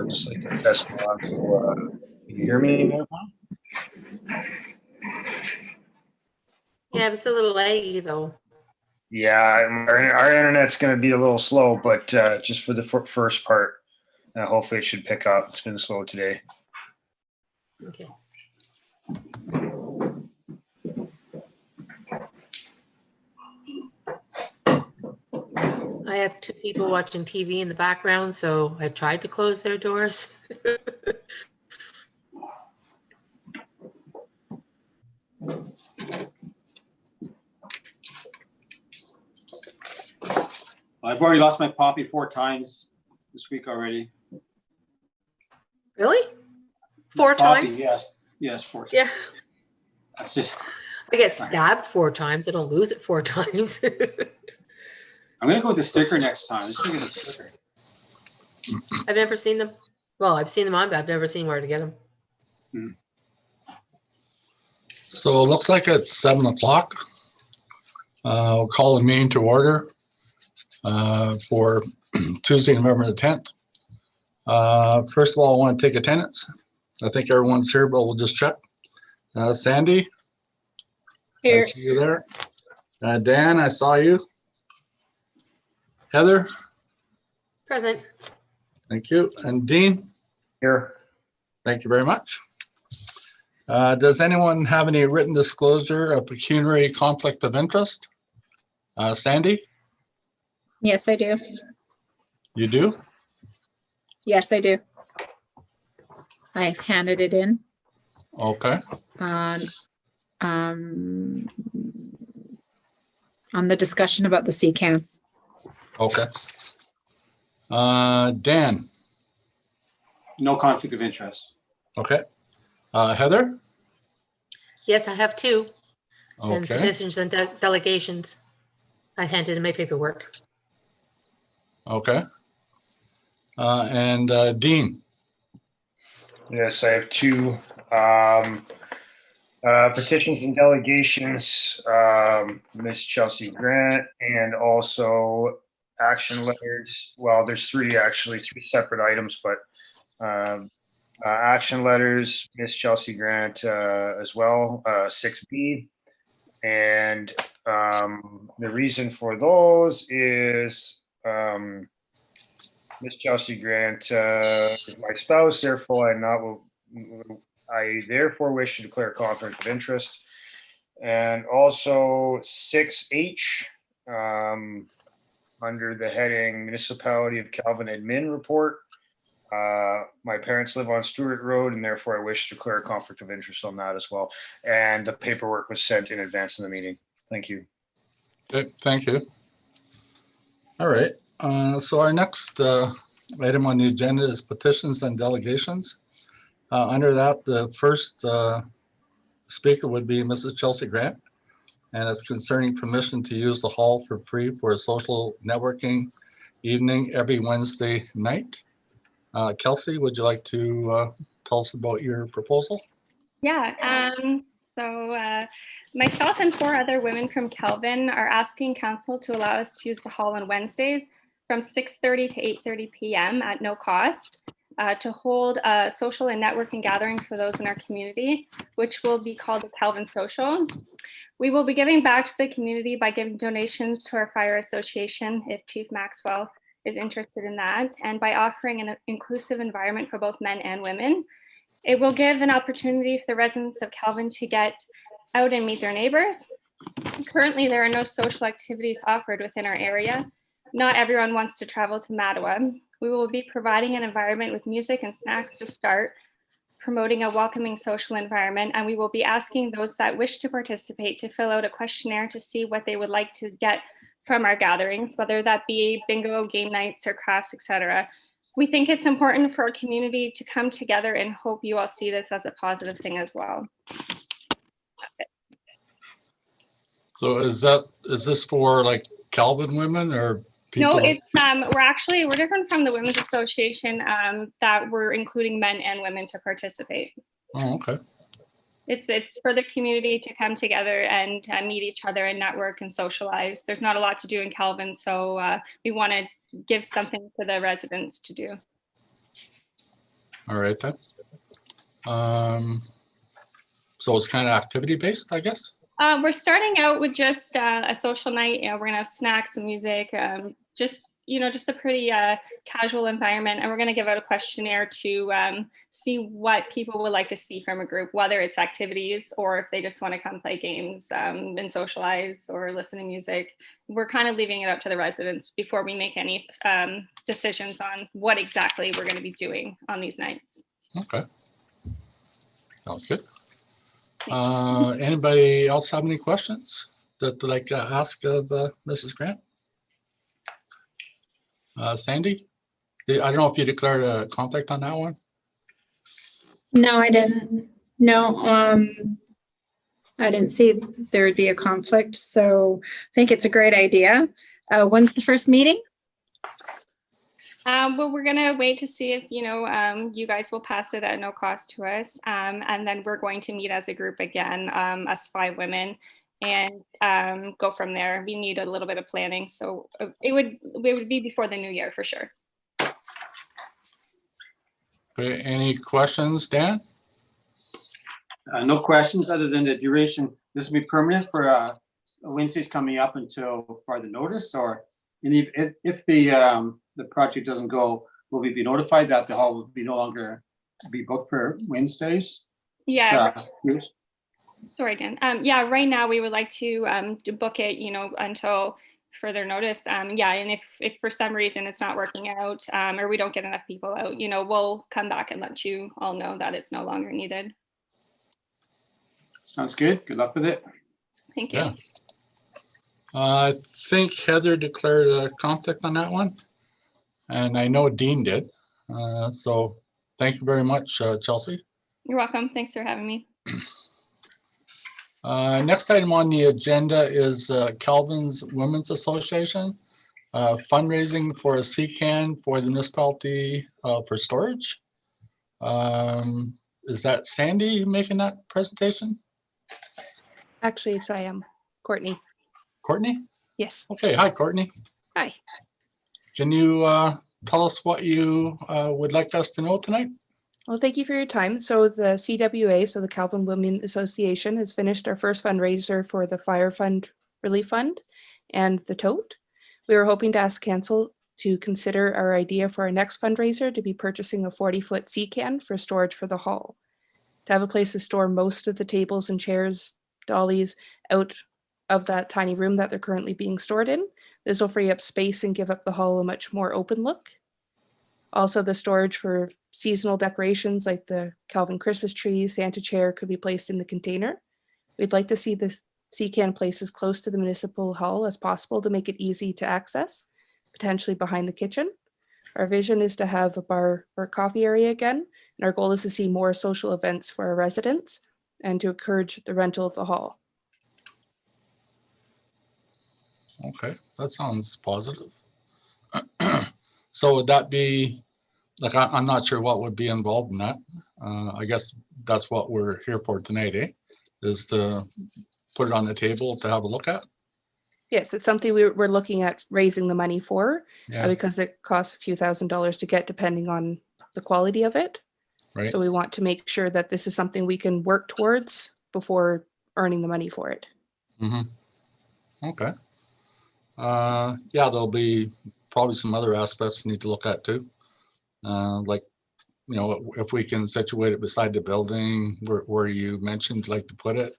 just like to test me on. So, can you hear me now? Yeah, it's a little laggy though. Yeah, our internet's going to be a little slow, but just for the first part, hopefully it should pick up. It's been slow today. Okay. I have two people watching TV in the background, so I tried to close their doors. I've already lost my poppy 4 times this week already. Really? 4 Poppy, times? yes, 4 times. Yeah. That's just. I get stabbed 4 times. I don't lose it 4 times. I'm gonna go with the sticker next time. Just gonna get the sticker. I've never seen them. Well, I've seen them on, but I've never seen where to get them. So it looks like it's 7 o'clock. We'll call the meeting to order for Tuesday, November the 10th. First of all, I want to take attendance. I think everyone's here, but we'll just check. Sandy? Here. I see you there. Dan, I saw you. Heather? Present. Thank you. And Dean? Here. Thank you very much. Does anyone have any written disclosure of pecuniary conflict of interest? Sandy? Yes, I do. You do? Yes, I do. I've handed it in Okay. on the discussion about the CCAM. Okay. Dan? No conflict of interest. Okay. Heather? Yes, I have 2. And Okay. petitions and delegations. I handed in my paperwork. Okay. And Dean? Yes, I have 2 petitions and delegations. Miss Chelsea Grant, and also action letters. Well, there's 3 actually, 3 separate items, but action letters, Miss Chelsea Grant as well, 6B. And the reason for those is Miss Chelsea Grant is my spouse, therefore I therefore wish to declare a conflict of interest. And also 6H, under the heading Municipality of Calvin Admin Report. My parents live on Stewart Road, and therefore I wish to declare a conflict of interest on that as well. And the paperwork was sent in advance of the meeting. Thank you. Okay, thank you. All right. So our next item on the agenda is petitions and delegations. Under that, the first speaker would be Mrs. Chelsea Grant, and it's concerning permission to use the hall for free for a social networking evening every Wednesday night. Kelsey, would you like to tell us about your proposal? Yeah, so myself and 4 other women from Calvin are asking council to allow us to use the hall on Wednesdays from 6:30 to 8:30 p.m. at no cost to hold a social and networking gathering for those in our community, which will be called the Calvin Social. We will be giving back to the community by giving donations to our fire association if Chief Maxwell is interested in that, and by offering an inclusive environment for both men and women. It will give an opportunity for the residents of Calvin to get out and meet their neighbors. Currently, there are no social activities offered within our area. Not everyone wants to travel to Mattawa. We will be providing an environment with music and snacks to start, promoting a welcoming social environment, and we will be asking those that wish to participate to fill out a questionnaire to see what they would like to get from our gatherings, whether that be bingo, game nights, or crafts, etc. We think it's important for our community to come together and hope you all see this as a positive thing as well. That's it. So is this for like Calvin women or people? No, it's we're different from the Women's Association that we're including men and women to participate. Oh, okay. It's for the community to come together and meet each other and network and socialize. There's not a lot to do in Calvin, so we want to give something for the residents to do. All right then. So it's kind of activity based, I guess? We're starting out with just a social night. We're gonna have snacks and music, just a pretty casual environment. And we're gonna give out a questionnaire to see what people would like to see from a group, whether it's activities or if they just want to come play games and socialize or listen to music. We're kind of leaving it up to the residents before we make any decisions on what exactly we're gonna be doing on these nights. Okay. Sounds good. Anybody else have any questions that they'd like to ask of Mrs. Grant? Sandy, I don't know if you declared a conflict on that one. No, I didn't. No, I didn't see there would be a conflict. So I think it's a great idea. When's the first meeting? Well, we're gonna wait to see if, you guys will pass it at no cost to us. And then we're going to meet as a group again, us 5 women, and go from there. We need a little bit of planning. So it would be before the new year for sure. Okay, any questions, Dan? No questions other than the duration. This will be permanent for Wednesdays coming up until further notice, or if the project doesn't go, will we be notified that the hall will be no longer be booked for Wednesdays? Yeah. Just, Sorry, Dan. Yeah, right now we would like to book it, until further notice. Yeah, and if for some reason it's not working out, or we don't get enough people out, we'll come back and let you all know that it's no longer needed. Sounds good. Good luck with it. Thank you. Yeah. I think Heather declared a conflict on that one, and I know Dean did. So thank you very much, Chelsea. You're welcome. Thanks for having me. Next item on the agenda is Calvin's Women's Association fundraising for a CCAN for the municipality for storage. Is that Sandy making that presentation? Actually, it's I am Courtney. Courtney? Yes. Okay, hi Courtney. Hi. Can you tell us what you would like us to know tonight? Well, thank you for your time. So the CWA, so the Calvin Women Association, has finished our first fundraiser for the Fire Fund Relief Fund and the tote. We were hoping to ask council to consider our idea for our next fundraiser to be purchasing a 40-foot CCAN for storage for the hall. To have a place to store most of the tables and chairs, dollies out of that tiny room that they're currently being stored in. This will free up space and give up the hall a much more open look. Also, the storage for seasonal decorations like the Calvin Christmas tree, Santa chair could be placed in the container. We'd like to see the CCAN placed as close to the municipal hall as possible to make it easy to access, potentially behind the kitchen. Our vision is to have a bar or coffee area again, and our goal is to see more social events for our residents and to encourage the rental of the hall. Okay, that sounds positive. So would that be, like, I'm not sure what would be involved in that. I guess that's what we're here for tonight, eh? Is to put it on the table to have a look at? Yes, it's something we're looking at raising the money for Yeah, because it costs a few $1,000s to get depending on the quality of it. right. So we want to make sure that this is something we can work towards before earning the money for it. Mm-hmm. Okay. Yeah, there'll be probably some other aspects we need to look at too. Like, if we can situate it beside the building where you mentioned like to put it.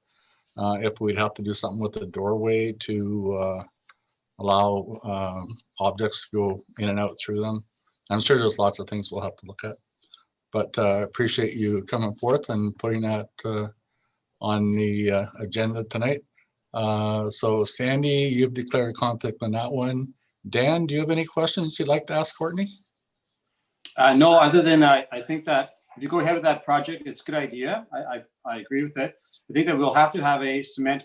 If we'd have to do something with the doorway to allow objects to go in and out through them. I'm sure there's lots of things we'll have to look at. But appreciate you coming forth and putting that on the agenda tonight. So Sandy, you've declared a conflict on that one. Dan, do you have any questions you'd like to ask Courtney? No, other than I think that if you go ahead with that project, it's a good idea. I agree with it. I think that we'll have to have a cement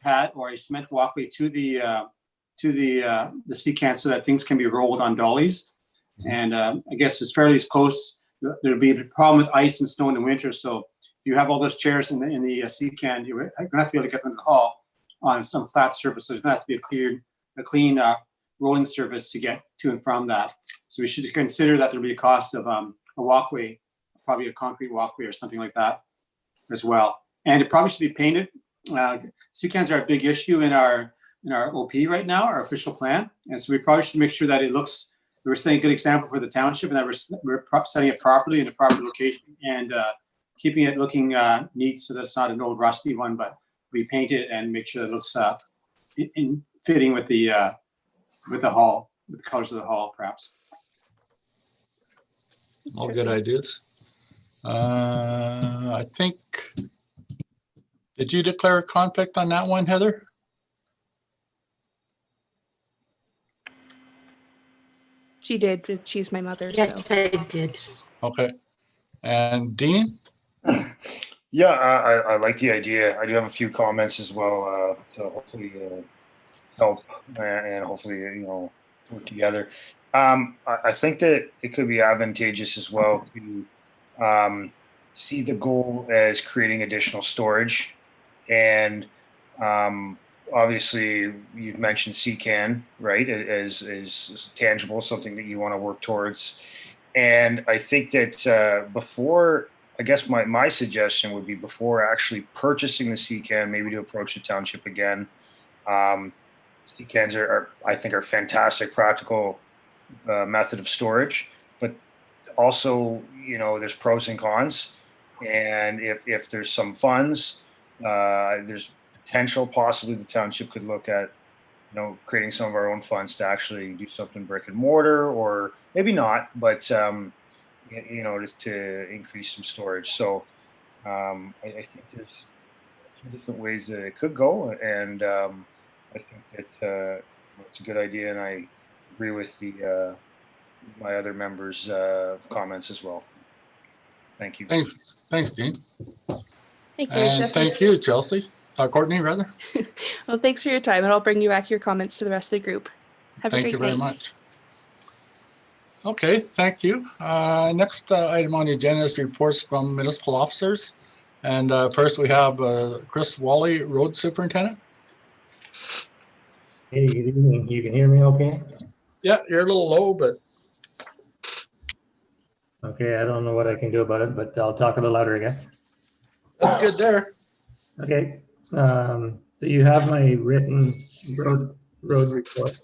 pad or a cement walkway to the CCAN so that things can be rolled on dollies. And I guess it's fairly close. There'll be a problem with ice and snow in the winter. So you have all those chairs in the CCAN, you're going to have to be able to get them in the hall on some flat surface. There's going to have to be a clean rolling surface to get to and from that. So we should consider that there'll be a cost of a walkway, probably a concrete walkway or something like that as well. And it probably should be painted. Sea cans are a big issue in our OP right now, our official plan. And so we probably should make sure that it looks, we're setting a good example for the township and that we're setting it properly in a proper location and keeping it looking neat so that's not an old rusty one, but we paint it and make sure it looks in fitting with the hall, with the colors of the hall, perhaps. All Sure good thing. ideas. I think, did you declare a conflict on that one, Heather? She did, but she's my mother, so. Yes, I did. Okay. And Dean? Yeah, I like the idea. I do have a few comments as well to hopefully help and hopefully, work together. I think that it could be advantageous as well to see the goal as creating additional storage. And obviously, you've mentioned CCAN, right, as tangible, something that you want to work towards. And I think that before, I guess my suggestion would be before actually purchasing the CCAN, maybe to approach the township again. CCANs are I think, are fantastic, practical method of storage, but also, there's pros and cons. And if there's some funds, there's potential possibly the township could look at, creating some of our own funds to actually do something brick and mortar, or maybe not, but, to increase some storage. So I think there's a few different ways that it could go. And I think that it's a good idea. And I agree with my other members' comments as well. Thank you. Thanks, Dean. Thank you. And Definitely. thank you, Chelsea. Courtney, rather. Well, thanks for your time, and I'll bring you back your comments to the rest of the group. Have a Thank great you very night. much. Okay, thank you. Next item on the agenda is reports from municipal officers. And first we have Chris Wally, Road Superintendent. Hey, good evening. You can hear me okay? Yeah, you're a little low, but Okay, I don't know what I can do about it, but I'll talk a little louder, I guess. that's good there. Okay, so you have my written road report.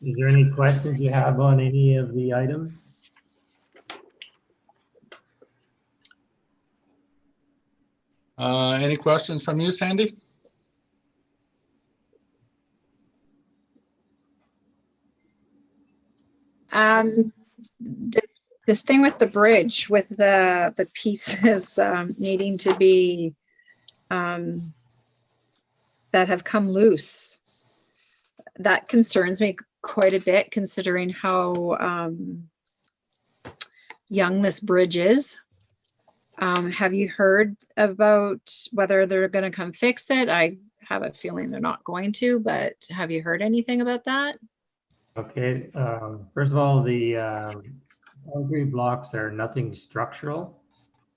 Is there any questions you have on any of the items? Any questions from you, Sandy? This thing with the bridge, with the pieces needing to be that have come loose, that concerns me quite a bit, considering how young this bridge is. Have you heard about whether they're going to come fix it? I have a feeling they're not going to, but have you heard anything about that? Okay, first of all, the concrete blocks are nothing structural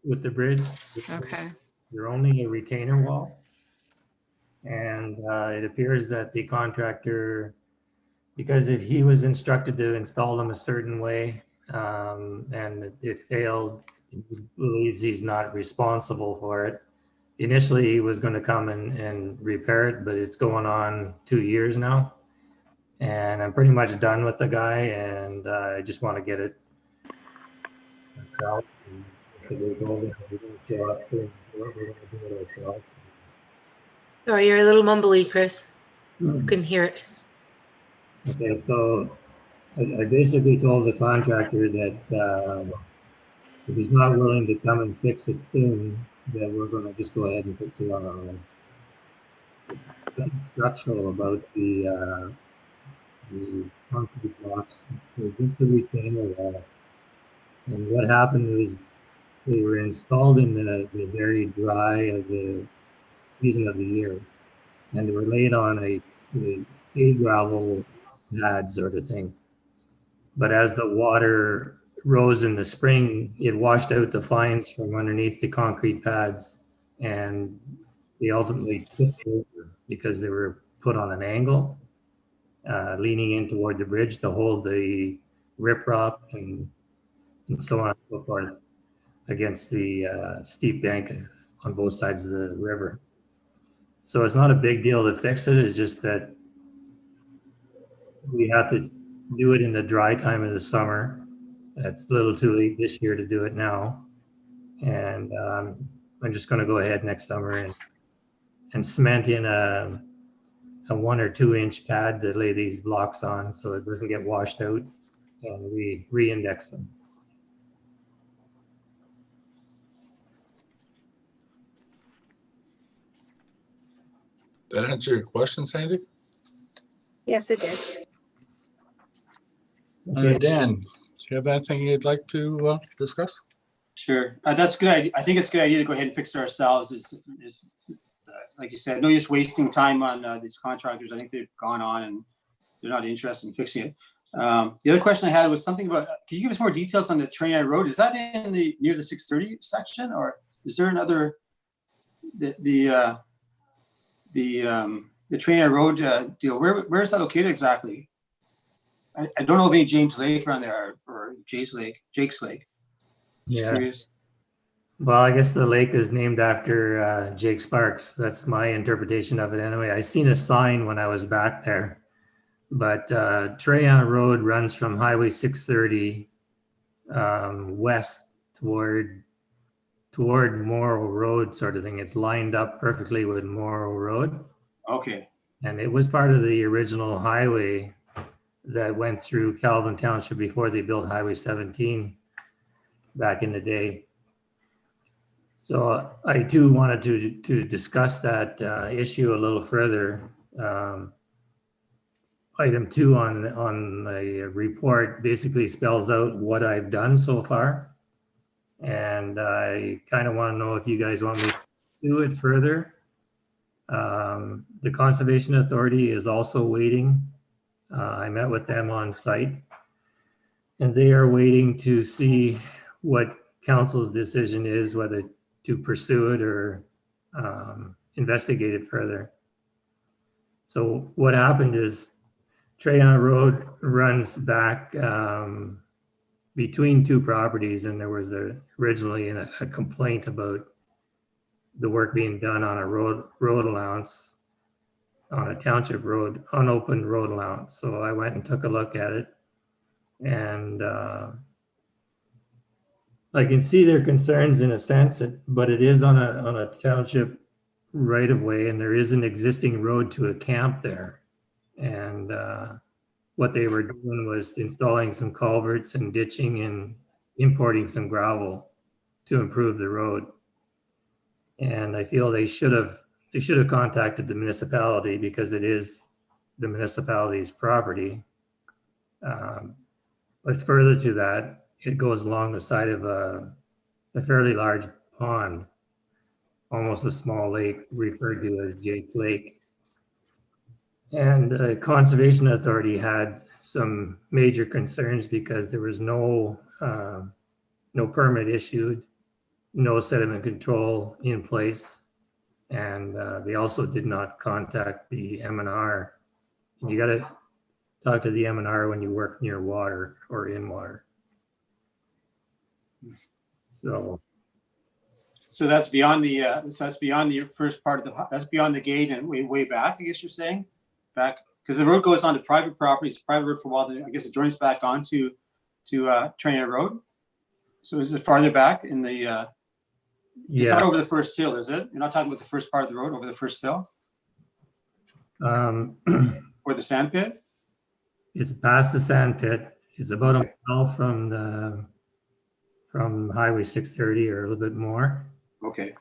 with the bridge. Okay. They're only a retainer wall. And it appears that the contractor, because if he was instructed to install them a certain way and it failed, he believes he's not responsible for it. Initially, he was going to come and repair it, but it's going on 2 years now. And I'm pretty much done with the guy, and I just want to get it out. So they told him we didn't show up, so we're going to do it ourselves. Sorry, you're a little mumbly, Chris. Couldn't hear it. Okay, so I basically told the contractor that if he's not willing to come and fix it soon, then we're going to just go ahead and fix it on our own. Nothing structural about the concrete blocks. Just the retainer wall. And what happened was they were installed in the very dry of the season of the year, and they were laid on a gravel pad sort of thing. But as the water rose in the spring, it washed out the fines from underneath the concrete pads, and they ultimately tipped over because they were put on an angle, leaning in toward the bridge to hold the riprap and so on and so forth against the steep bank on both sides of the river. So it's not a big deal to fix it. It's just that we have to do it in the dry time of the summer. It's a little too late this year to do it now. And I'm just going to go ahead next summer and cement in a 1 or 2 inch pad to lay these blocks on so it doesn't get washed out, and we re-index them. That answer your question, Sandy? Yes, it did. Dan, do you have anything you'd like to discuss? Sure, that's good. I think it's a good idea to go ahead and fix it ourselves. It's like you said, no use wasting time on these contractors. I think they've gone on and they're not interested in fixing it. The other question I had was something about, can you give us more details on the Train Line Road? Is that in the near the 630 section, or is there another, the Train Line Road deal? Where is that located exactly? I don't know of any James Lake around there, or Jake's Lake. Just curious. Well, I guess the lake is named after Jake Sparks. That's my interpretation of it anyway. I seen a sign when I was back there. But Trayon Road runs from Highway 630 west toward Morrow Road, sort of thing. It's lined up perfectly with Morrow Road. Okay. And it was part of the original highway that went through Calvin Township before they built Highway 17 back in the day. So I too wanted to discuss that issue a little further. Item 2 on the report basically spells out what I've done so far. And I kind of want to know if you guys want me to pursue it further. The Conservation Authority is also waiting. I met with them on site, and they are waiting to see what council's decision is, whether to pursue it or investigate it further. So what happened is Trayon Road runs back between 2 properties, and there was originally a complaint about the work being done on a road allowance, on a township road, unopened road allowance. So I went and took a look at it, and I can see their concerns in a sense, but it is on a township right of way, and there is an existing road to a camp there. And what they were doing was installing some culverts and ditching and importing some gravel to improve the road. And I feel they should have contacted the municipality, because it is the municipality's property. But further to that, it goes along the side of a fairly large pond, almost a small lake referred to as Jake Lake. And the Conservation Authority had some major concerns because there was no permit issued, no sediment control in place. And they also did not contact the M&R. You got to talk to the M&R when you work near water or in water. So that's beyond the first part of that's beyond the gate and way back, I guess you're saying? Back, because the road goes onto private property. It's private road for a while, then I guess it joins back onto Trainer Road. So is it farther back in the it's not over the first hill, is it? You're not talking about the first part of the road over the first hill? Or the sand pit? It's past the sand pit. It's about a mile from Highway 630 or a little bit more. Okay.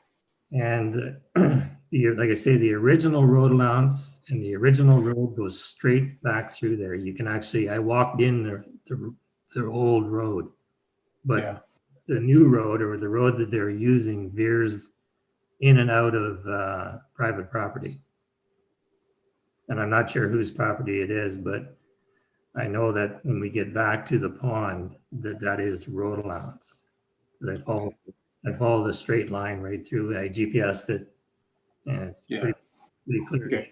And like I say, the original road allowance and the original road goes straight back through there. You can actually, I walked in the old road, but the new road, or the road that they're using, veers in and out of private property. And I'm not sure whose property it is, but I know that when we get back to the pond, that is road allowance. I follow the straight line right through. I GPSed it, and it's pretty clear. Okay.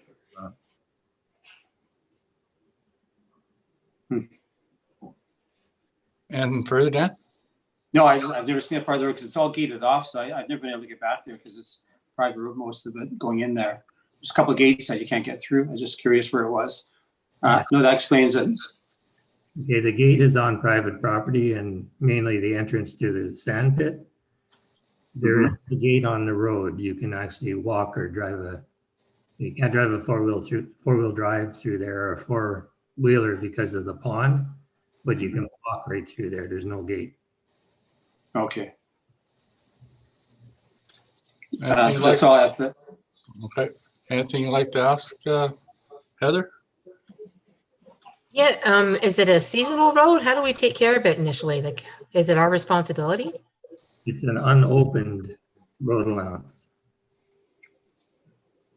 And further, Dan? No, I've never seen a part of the road because it's all gated off, so I've never been able to get back there because it's private road, most of it going in there. There's a couple of gates that you can't get through. I was just curious where it was. No, that explains it. Okay, the gate is on private property and mainly the entrance to the sand pit. There is a gate on the road. You can actually walk or you can't drive a four-wheel drive through there or a four-wheeler because of the pond, but you can walk right through there. There's no gate. Okay. Anything you'd That's like- all. That's it. Okay. Anything you'd like to ask, Heather? Yeah, is it a seasonal road? How do we take care of it initially? Like, is it our responsibility? It's an unopened road allowance.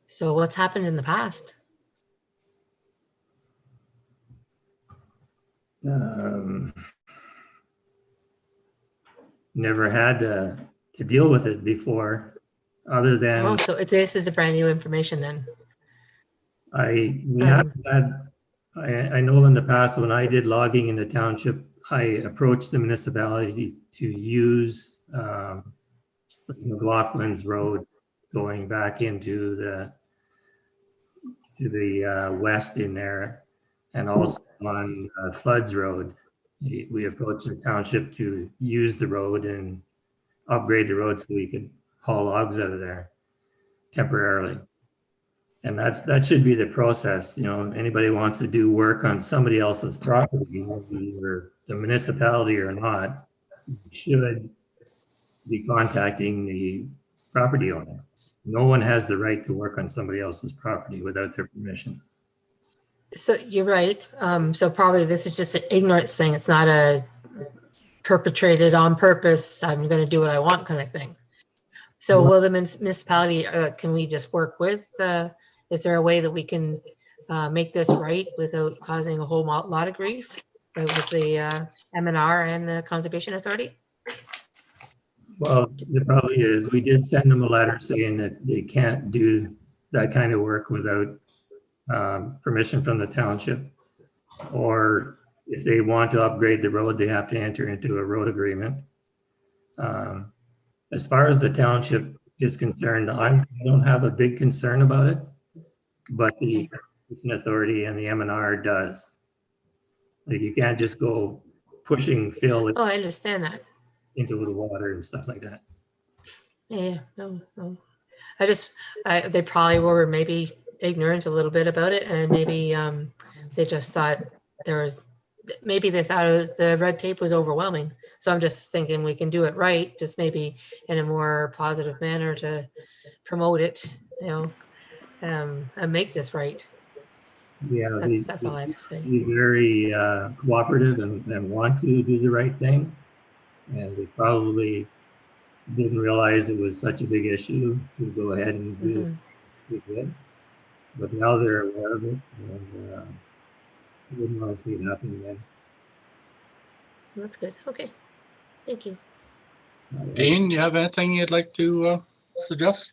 So what's happened in the past? Never had to deal with it before, other than Oh, so this is a brand new information then. I know in the past when I did logging in the township, I approached the municipality to use McLaughlin's Road going back into the west in there, and also on Floods Road. We approached the township to use the road and upgrade the road so we could haul logs out of there temporarily. And that should be the process. You know, anybody wants to do work on somebody else's property, either the municipality or not, should be contacting the property owner. No one has the right to work on somebody else's property without their permission. So you're right. So probably this is just an ignorance thing. It's not a perpetrated on purpose, I'm going to do what I want kind of thing. So will the municipality, can we just work with, is there a way that we can make this right without causing a whole lot of grief with the MNR and the Conservation Authority? Well, the probably is, we did send them a letter saying that they can't do that kind of work without permission from the township. Or if they want to upgrade the road, they have to enter into a road agreement. As far as the township is concerned, I don't have a big concern about it, but the Conservation Authority and the MNR does. Like, you can't just go pushing fill Oh, I understand that. into the water and stuff like that. Yeah, no. They probably were maybe ignorant a little bit about it, and maybe they just thought maybe they thought the red tape was overwhelming. So I'm just thinking we can do it right, just maybe in a more positive manner to promote it, and make this right. Yeah, That's all I have to say. Be very cooperative and want to do the right thing. And they probably didn't realize it was such a big issue to go ahead and do it. But now they're aware of it, and I wouldn't want to see it happen again. That's good. Okay. Thank you. Dean, you have anything you'd like to suggest?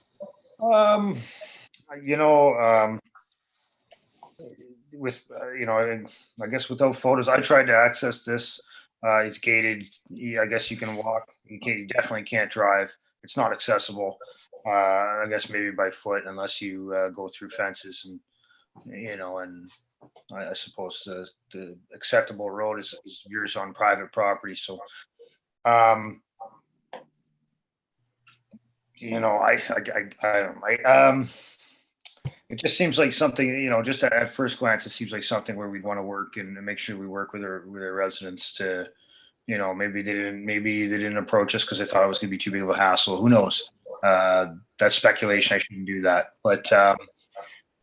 With I guess without photos, I tried to access this. It's gated. I guess you can walk. You definitely can't drive. It's not accessible. I guess maybe by foot, unless you go through fences, and and I suppose the acceptable road is yours on private property. So, it just seems like something, just at first glance, it seems like something where we'd want to work and make sure we work with our residents to, maybe they didn't approach us because they thought it was going to be too big of a hassle. Who knows? That's speculation. I shouldn't do that. But,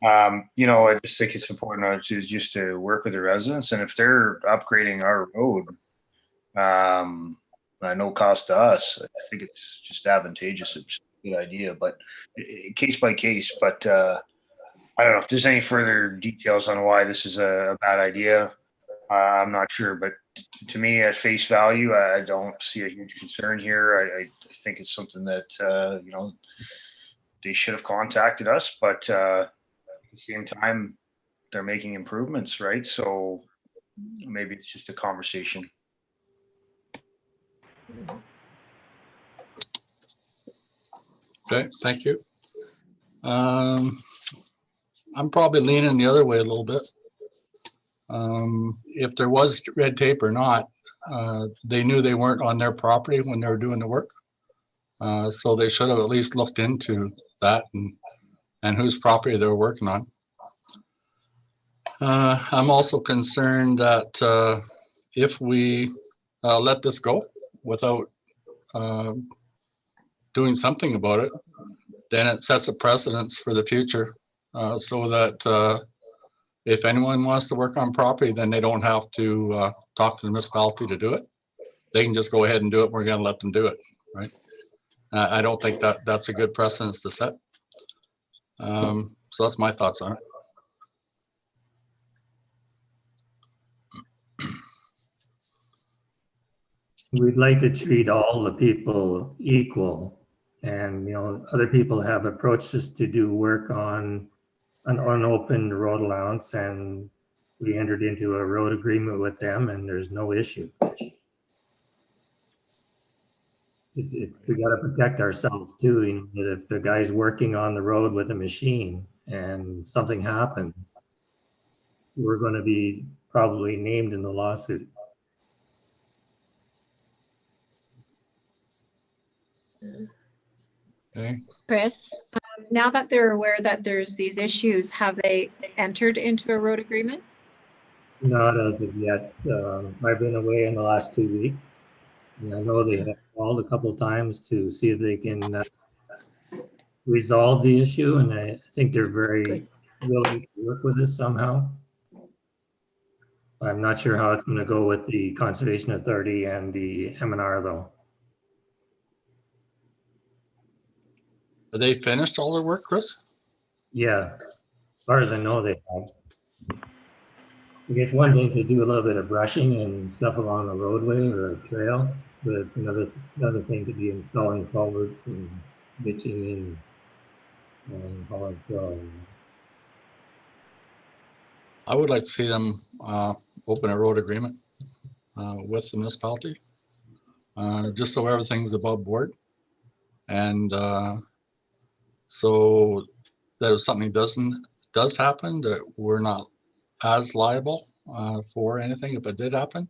I just think it's important to work with the residents. And if they're upgrading our road, at no cost to us, I think it's just advantageous. It's a good idea, but case by case. But I don't know if there's any further details on why this is a bad idea. I'm not sure, but to me, at face value, I don't see a huge concern here. I think it's something that they should have contacted us, but at the same time, they're making improvements, right? So maybe it's just a conversation. Okay, thank you. I'm probably leaning the other way a little bit. If there was red tape or not, they knew they weren't on their property when they were doing the work. So they should have at least looked into that and whose property they were working on. I'm also concerned that if we let this go without doing something about it, then it sets a precedence for the future, so that if anyone wants to work on property, then they don't have to talk to the municipality to do it. They can just go ahead and do it. We're going to let them do it, right? I don't think that that's a good precedence to set. So that's my thoughts on it. We'd like to treat all the people equal. And, you know, other people have approached us to do work on an unopened road allowance, and we entered into a road agreement with them, and there's no issue. We got to protect ourselves too. You know, that if the guy's working on the road with a machine and something happens, we're going to be probably named in the lawsuit. Okay. Chris, now that they're aware that there's these issues, have they entered into a road agreement? Not as of yet. I've been away in the last 2 weeks. And I know they have called a couple of times to see if they can resolve the issue, and I think they're very willing to work with us somehow. I'm not sure how it's going to go with the Conservation Authority and the M&R though. Have they finished all their work, Chris? Yeah, as far as I know, they have. I guess one thing to do a little bit of brushing and stuff along the roadway or a trail, but it's another thing to be installing culverts and ditching and hauling fill. I would like to see them open a road agreement with the municipality, just so everything's above board. And so that if something does happen, that we're not as liable for anything if it did happen.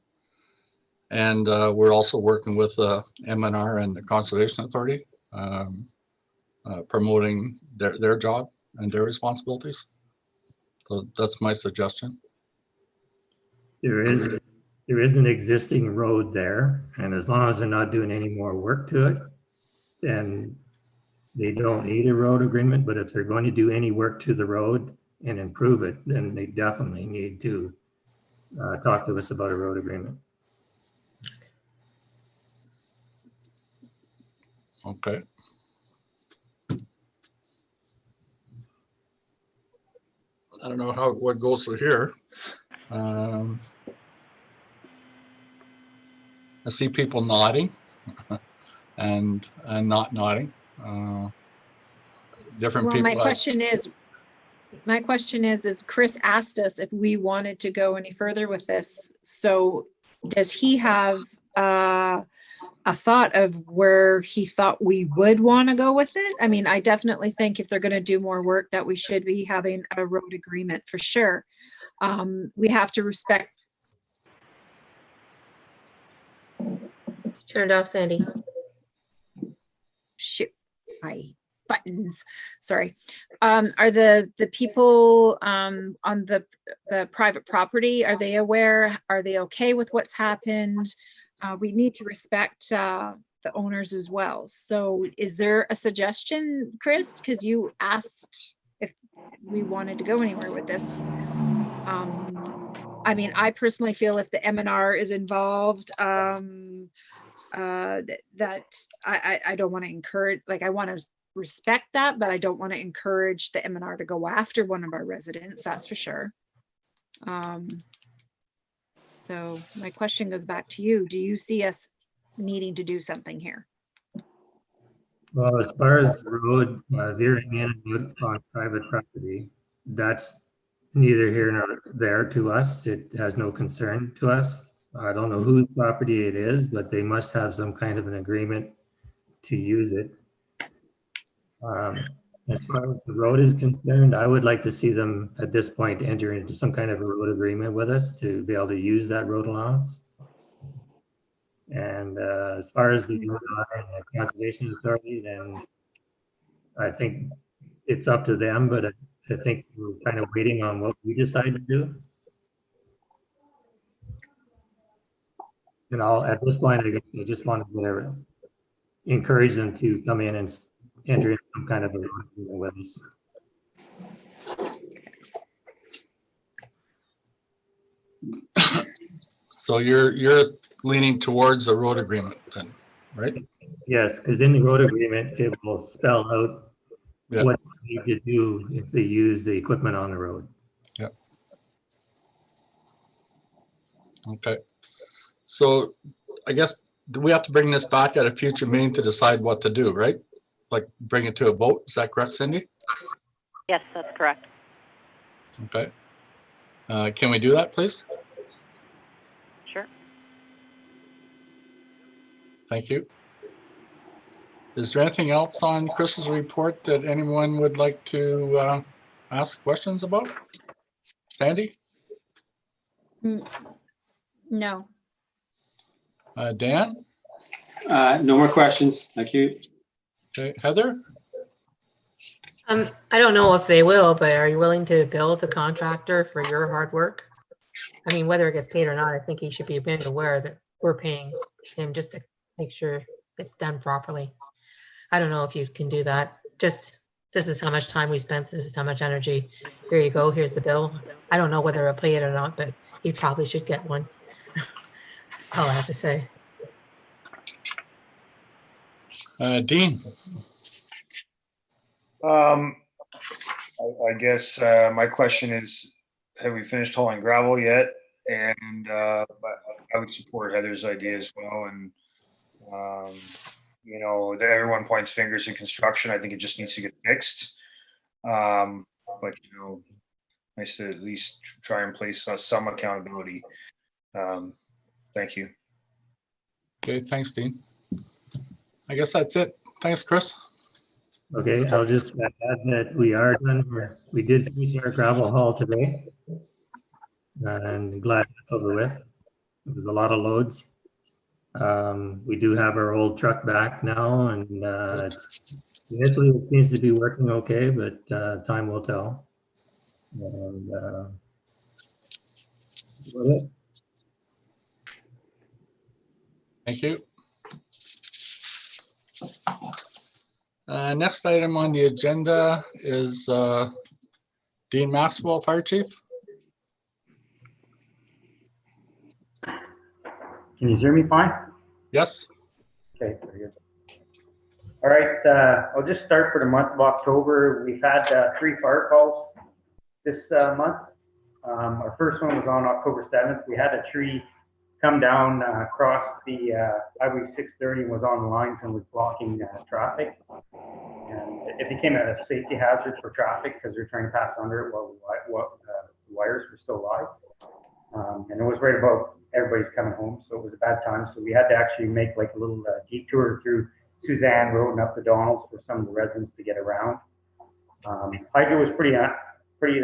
And we're also working with M&R and the Conservation Authority, promoting their job and their responsibilities. So that's my suggestion. There is an existing road there, and as long as they're not doing any more work to it, then they don't need a road agreement. But if they're going to do any work to the road and improve it, then they definitely need to talk to us about a road agreement. Okay. I don't know what goes through here. I see people nodding and not nodding. Different Well, people. my question is Chris asked us if we wanted to go any further with this. So does he have a thought of where he thought we would want to go with it? I mean, I definitely think if they're going to do more work that we should be having a road agreement for sure. We have to respect. Turned off, Sandy. Shoot, my buttons. Sorry. Are the people on the private property, are they aware? Are they okay with what's happened? We need to respect the owners as well. So is there a suggestion, Chris? Because you asked if we wanted to go anywhere with this. I mean, I personally feel if the M&R is involved, that I don't want to encourage, like I want to respect that, but I don't want to encourage the M&R to go after one of our residents, that's for sure. So my question goes back to you. Do you see us needing to do something here? Well, as far as the road veering in on private property, that's neither here nor there to us. It has no concern to us. I don't know whose property it is, but they must have some kind of an agreement to use it. As far as the road is concerned, I would like to see them at this point enter into some kind of a road agreement with us to be able to use that road allowance. And as far as the Conservation Authority, then I think it's up to them, but I think we're kind of waiting on what we decide to do. And at this point, I guess I just want to encourage them to come in and enter into some kind of a road agreement with us. So you're leaning towards a road agreement then, right? Yes, because in the road agreement, it will spell out Yeah. what they need to do if they use the equipment on the road. Okay. So I guess, do we have to bring this back at a future meeting to decide what to do, right? Like bring it to a vote? Is that correct, Cindy? Yes, that's correct. Okay. Can we do that, please? Sure. Thank you. Is there anything else on Chris's report that anyone would like to ask questions about? Sandy? No. Dan? No more questions. Thank you. Okay. Heather? I don't know if they will, but are you willing to bill the contractor for your hard work? I mean, whether it gets paid or not, I think he should be made aware that we're paying him just to make sure it's done properly. I don't know if you can do that. Just, this is how much time we spent. This is how much energy. Here you go. Here's the bill. I don't know whether I'll pay it or not, but he probably should get one. That's all I have to say. Dean? I guess my question is, have we finished hauling gravel yet? And but I would support Heather's idea as well. And you know, everyone points fingers in construction. I think it just needs to get fixed. But you know, nice to at least try and place some accountability. Thank you. Okay, thanks, Dean. I guess that's it. Thanks, Chris. Okay, I'll just add that we are done. We did finish our gravel haul today. And glad it's over with. It was a lot of loads. We do have our old truck back now, and initially it seems to be working okay, but time will tell. And that's it. Thank you. Next item on the agenda is Dean Maxwell, Fire Chief. Can you hear me fine? Yes. Okay, very good. All right, I'll just start for the month of October. We've had 3 fire calls this month. Our first one was on October 7th. We had a tree come down across the Highway 630 and was on the lines and was blocking traffic. And it became a safety hazard for traffic because they're trying to pass under it while the wires were still live. And it was right about everybody's coming home, so it was a bad time. So we had to actually make like a little detour through Suzanne Road and up to Donald's for some of the residents to get around. Hydro was pretty fast. We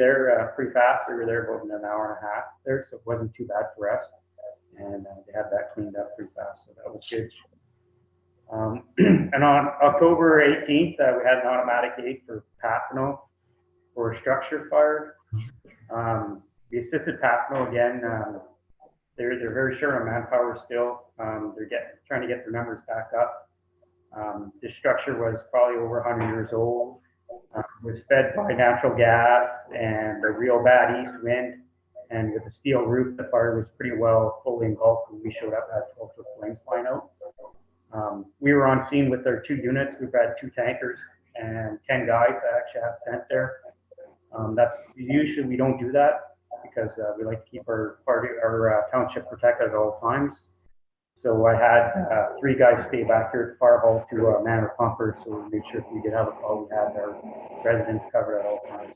were there about an hour and a half there, so it wasn't too bad for us. And they had that cleaned up pretty fast, so that was good. And on October 18th, we had an automatic aid for Papineau for a structure fire. The assisted Papineau again, they're very short on manpower still. They're trying to get their numbers back up. The structure was probably over 100 years old. Was fed by natural gas and a real bad east wind. And with a steel roof, the fire was pretty well fully engulfed when we showed up at 12-foot flames flying out. We were on scene with our 2 units. We've had 2 tankers and 10 guys that actually have sent there. That's usually we don't do that because we like to keep our township protected at all times. So I had 3 guys stay back here at the fire hall to man our pumpers, so we made sure if we did have a call, we had our residents covered at all times.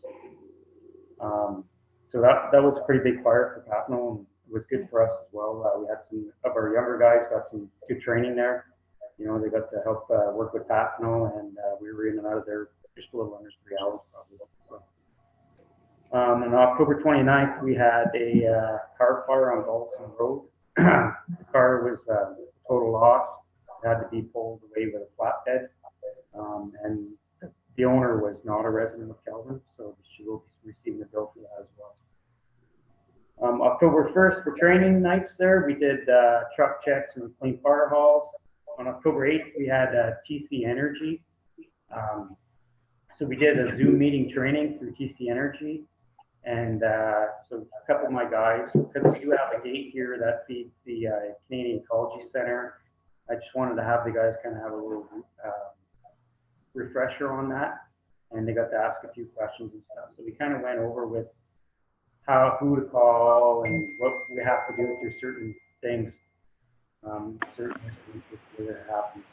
So that was a pretty big fire for Papineau, and was good for us as well. We had some of our younger guys got some good training there. You know, they got to help work with Papineau, and we were in and out of there just a little under 3 hours probably. So, on October 29th, we had a car fire on Dawson Road. The car was total loss. It had to be pulled away with a flatbed, and the owner was not a resident of Kelvin, so she will be receiving a bill for that as well. October 1st for training nights there, we did truck checks and clean fire halls. On October 8th, we had TC Energy. So we did a Zoom meeting training through TC Energy. And so a couple of my guys, because we do have a gate here that feeds the Canadian Ecology Center, I just wanted to have the guys kind of have a little refresher on that. And they got to ask a few questions and stuff. So we kind of went over with who to call and what we have to do through certain things, certain instances where it happens.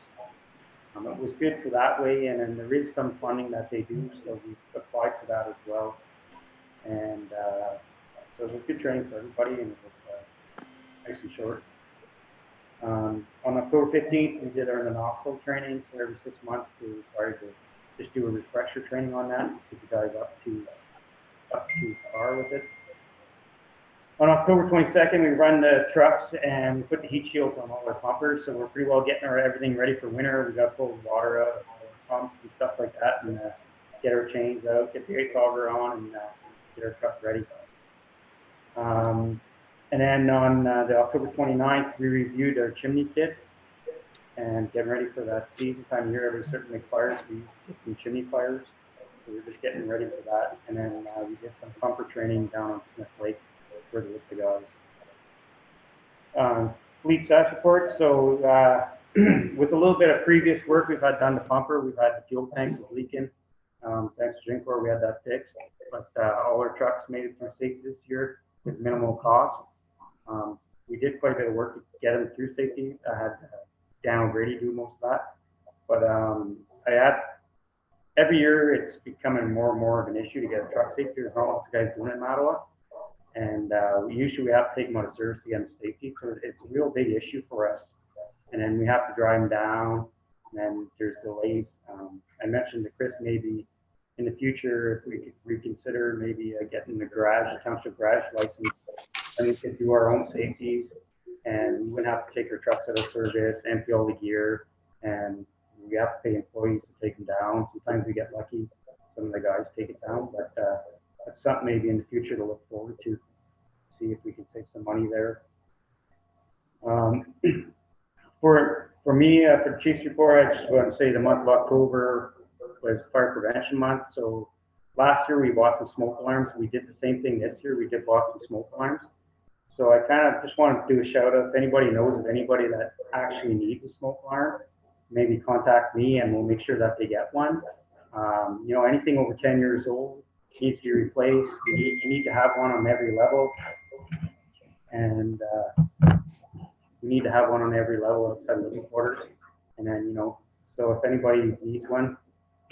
It was good for that way, and then there is some funding that they do, so we applied for that as well. And so it was good training for everybody, and it was nice and short. On October 15th, we did our Nanoxville training, so every 6 months we were required to just do a refresher training on that, to get the guys up to par with it. On October 22nd, we run the trucks and we put the heat shields on all our pumpers, so we're pretty well getting everything ready for winter. We got to pull the water out of all our pumps and stuff like that, and get our chains out, get the ice auger on, and get our truck ready. And then on the October 29th, we reviewed our chimney kits and getting ready for that season time of year. Every certain fires, we get some chimney fires, so we're just getting ready for that. And then we did some pumper training down on Smith Lake with the guys. Fleet status report. So with a little bit of previous work we've had done the pumper, we've had the fuel tank was leaking. Thanks to Drinkor, we had that fixed. But all our trucks made it through safety this year with minimal cost. We did quite a bit of work to get them through safety. I had Dan O'Grady do most of that. But every year it's becoming more and more of an issue to get a truck safety. There's not lots of guys doing it in Ottawa. And usually we have to take them out of service to get them safety. So it's a real big issue for us. And then we have to drive them down, and then there's delays. I mentioned to Chris, maybe in the future, if we could reconsider maybe getting the township garage license, and we could do our own safeties, and we wouldn't have to take our trucks out of service, empty all the gear, and we have to pay employees to take them down. Sometimes we get lucky, some of the guys take it down, but that's something maybe in the future to look forward to, see if we can save some money there. For me, for the Chiefs report, I just want to say the month of October was Fire Prevention Month. So last year we bought some smoke alarms. We did the same thing this year. We did bought some smoke alarms. So I kind of just wanted to do a shout out. If anybody knows of anybody that actually needs a smoke alarm, maybe contact me and we'll make sure that they get one. You know, anything over 10 years old needs to be replaced. You need to have one on every level. And we need to have one on every level outside living quarters. And then, you know, so if anybody needs one,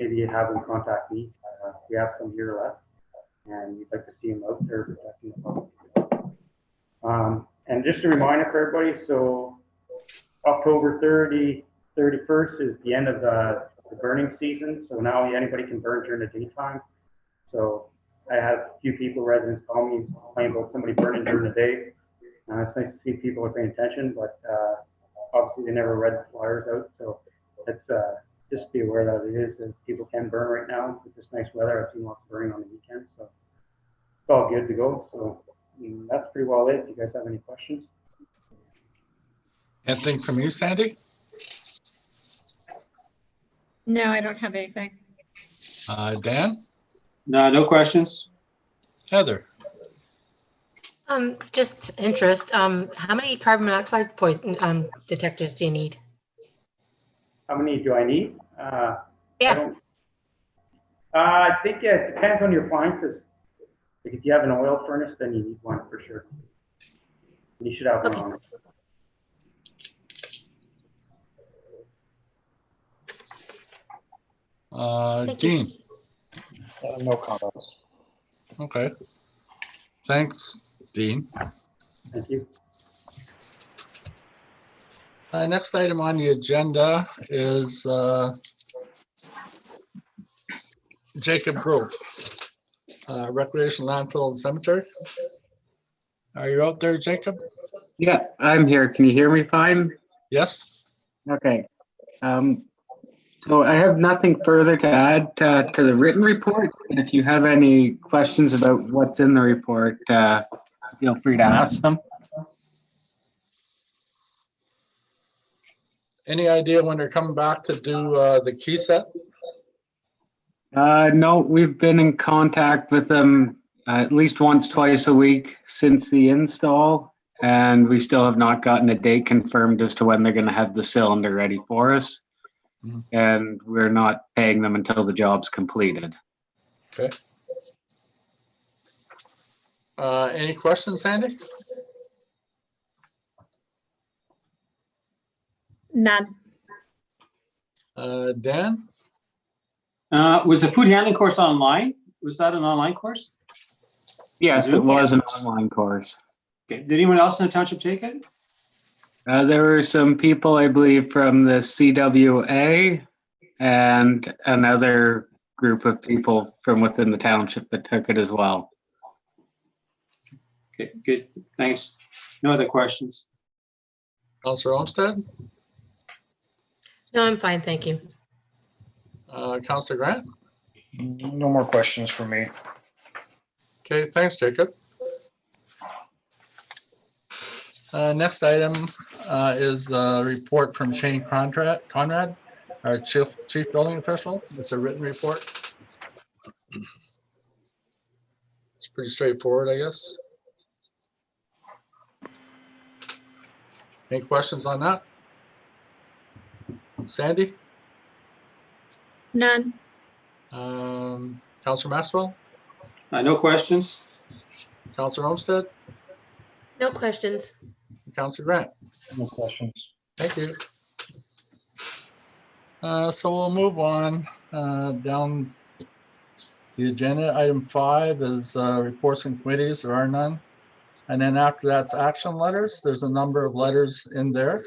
maybe you have them contact me. We have some here left, and we'd like to see them out there protecting the public. And just a reminder for everybody, so October 31st is the end of the burning season. So now anybody can burn during the daytime. So I had a few people, residents call me, complain about somebody burning during the day. It's nice to see people are paying attention, but obviously they never read the flyers out. So it's just be aware that it is, that people can burn right now with this nice weather. I've seen lots of burning on the weekend, so it's all good to go. So that's pretty well it. Do you guys have any questions? Anything from you, Sandy? No, I don't have anything. Dan? No questions. Heather? Just interest. How many carbon monoxide poison detectors do you need? How many do I need? Yeah. I think it depends on your appliances. Like if you have an oil furnace, then you need one for sure. You should have one on it. Thank Dean? No comments. Okay. Thanks, Dean. Thank you. Next item on the agenda is Jacob Grove, Recreation Landfill and Cemetery. Are you out there, Jacob? Yeah, I'm here. Can you hear me fine? Yes? Okay. So I have nothing further to add to the written report. And if you have any questions about what's in the report, feel free to ask them. Any idea when they're coming back to do the key set? No, we've been in contact with them at least once, twice a week since the install, and we still have not gotten a date confirmed as to when they're going to have the cylinder ready for us. And we're not paying them until the job's completed. Okay. Any questions, Sandy? None. Dan? Was the food handling course online? Was that an online course? Yes, it Zoom? was an online course. Okay. Did anyone else in the township take it? There were some people, I believe, from the CWA and another group of people from within the township that took it as well. Okay, good. Thanks. No other questions. Councillor Olmsted? No, I'm fine, thank you. Councillor Grant? No more questions for me. Okay, thanks, Jacob. Next item is a report from Shane Conrad, our chief building official. It's a written report. It's pretty straightforward, I guess. Any questions on that? Sandy? None. Councillor Maxwell? No questions. Councillor Olmsted? No questions. Councillor Grant? No questions. Thank you. So we'll move on down the agenda. Item 5 is reports from committees. There are none. And then after that's action letters. There's a number of letters in there.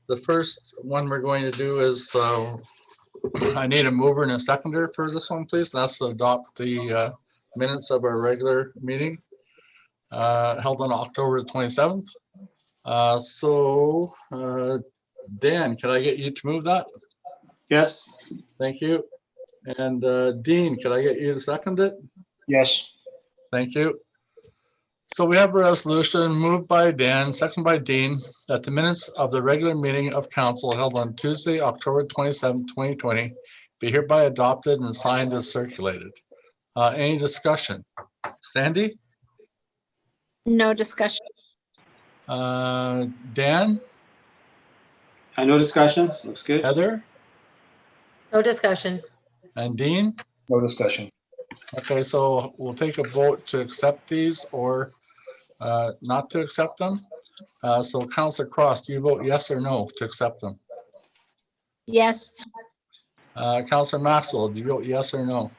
The first one we're going to do is I need a mover and a seconder for this one, please. That's to adopt the minutes of our regular meeting held on October 27th. Dan, can I get you to move that? Yes. Thank you. And Dean, can I get you to second it? Yes. Thank you. So we have a resolution moved by Dan, seconded by Dean, that the minutes of the regular meeting of council held on Tuesday, October 27, 2020, be hereby adopted and signed as circulated. Any discussion? Sandy? No discussion. Dan? No discussion. Looks good. Heather? No discussion. And Dean? No discussion. Okay, so we'll take a vote to accept these or not to accept them. So Councillor Cross, do you vote yes or no to accept them? Yes. Councillor Maxwell, do you vote yes or no?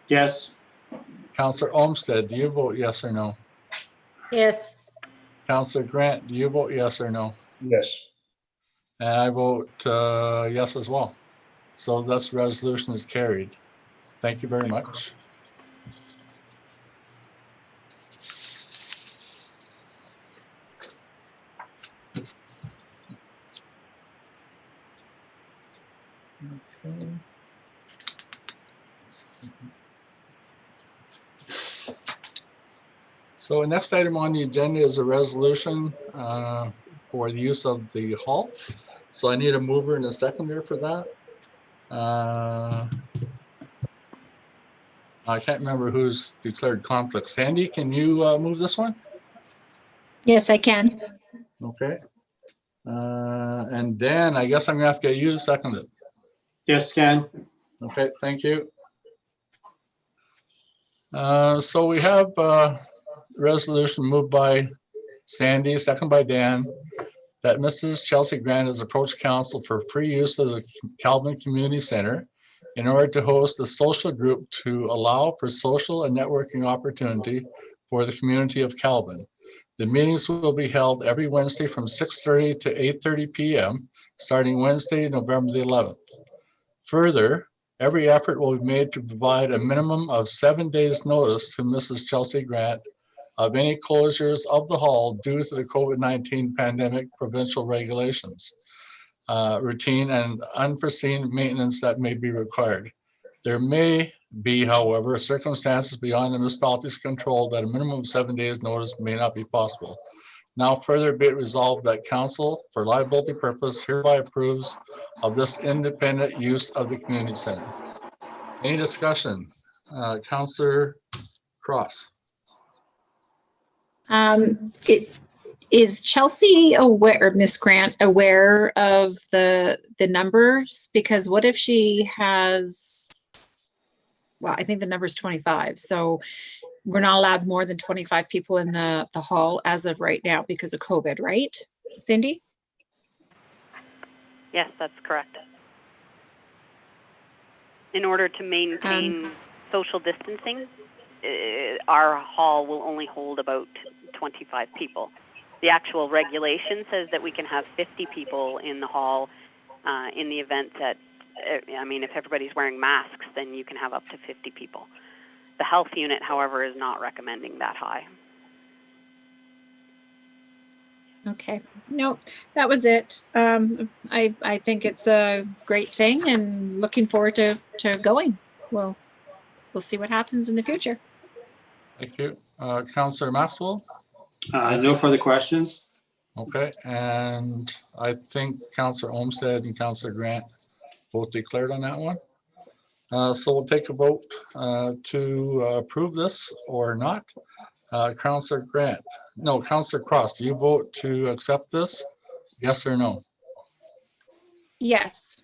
Yes. Councillor Olmsted, do you vote yes or no? Yes. Councillor Grant, do you vote yes or no? Yes. And I vote yes as well. So this resolution is carried. Thank you very much. Okay. So the next item on the agenda is a resolution for the use of the hall. So I need a mover and a seconder for that. I can't remember who's declared conflict. Sandy, can you move this one? Yes, I can. Okay. And Dan, I guess I'm gonna have to get you to second it. Yes, Ken. Okay, thank you. So we have a resolution moved by Sandy, second by Dan, that Mrs. Chelsea Grant has approached council for free use of the Calvin Community Center in order to host a social group to allow for social and networking opportunity for the community of Calvin. The meetings will be held every Wednesday from 6:30 to 8:30 p.m., starting Wednesday, November the 11th. Further, every effort will be made to provide a minimum of 7 days' notice to Mrs. Chelsea Grant of any closures of the hall due to the COVID-19 pandemic provincial regulations, routine and unforeseen maintenance that may be required. There may be, however, circumstances beyond the municipality's control that a minimum of 7 days' notice may not be possible. Now further be it resolved that council, for liability purpose, hereby approves of this independent use of the community center. Any discussion? Councillor Cross. Is Chelsea aware, or Miss Grant aware of the numbers? Because what if she has, well, I think the number is 25. So we're not allowed more than 25 people in the hall as of right now because of COVID, right? Cindy? Yes, that's correct. In order to maintain social distancing, our hall will only hold about 25 people. The actual regulation says that we can have 50 people in the hall in the event that, I mean, if everybody's wearing masks, then you can have up to 50 people. The health unit, however, is not recommending that high. Okay, no, that was it. I think it's a great thing and looking forward to going. We'll see what happens in the future. Thank you. Councillor Maxwell? No further questions. Okay, and I think Councillor Olmsted and Councillor Grant both declared on that one. So we'll take a vote to approve this or not. Councillor Grant, no, Councillor Cross, do you vote to accept this? Yes or no? Yes.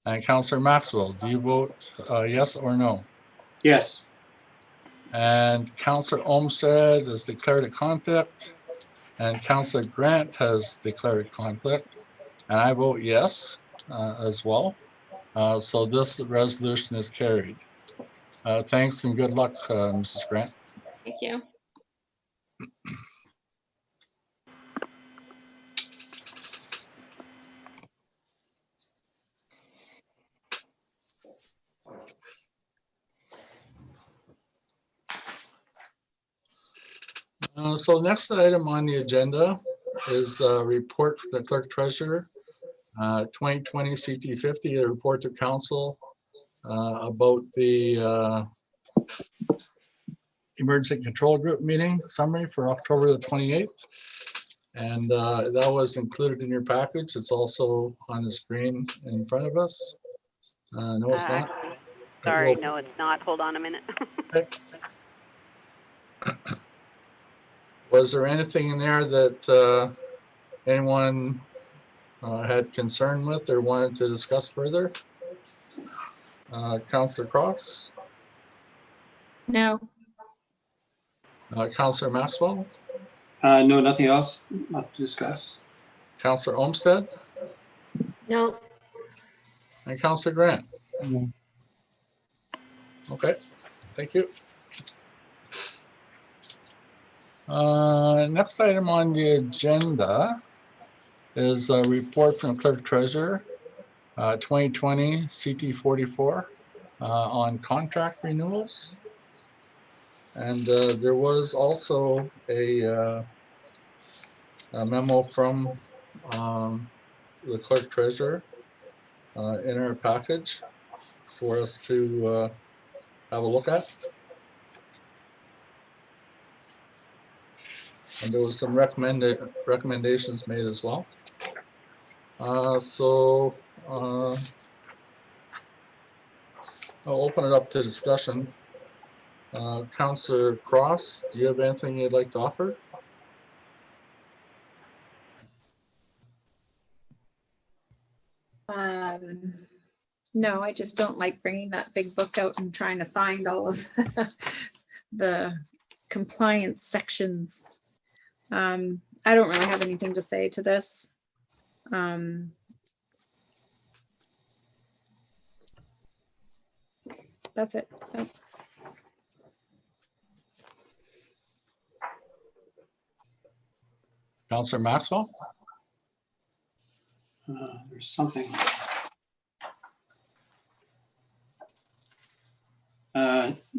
And Councillor Maxwell, do you vote yes or no? Yes. And Councillor Olmsted has declared a conflict, and Councillor Grant has declared a conflict, and I vote yes as well. So this resolution is carried. Thanks and good luck, Mrs. Grant. Thank you. So next item on the agenda is a report from the clerk treasurer, 2020 CT50, a report to council about the emergency control group meeting summary for October the 28th. And that was included in your package. It's also on the screen in front of us. No, it's not. Sorry, no, it's not. Hold on a minute. Okay. Was there anything in there that anyone had concern with or wanted to discuss further? Councillor Cross? No. Councillor Maxwell? No, nothing else. Nothing to discuss. Councillor Olmsted? No. And Councillor Grant? No. Okay, thank you. Next item on the agenda is a report from Clerk Treasurer, 2020 CT44 on contract renewals. And there was also a memo from the Clerk Treasurer in our package for us to have a look at. And there was some recommendations made as well. So I'll open it up to discussion. Councillor Cross, do you have anything you'd like to offer? No, I just don't like bringing that big book out and trying to find all of the compliance sections. I don't really have anything to say to this. that's it. No. Counselor Maxwell? There's something.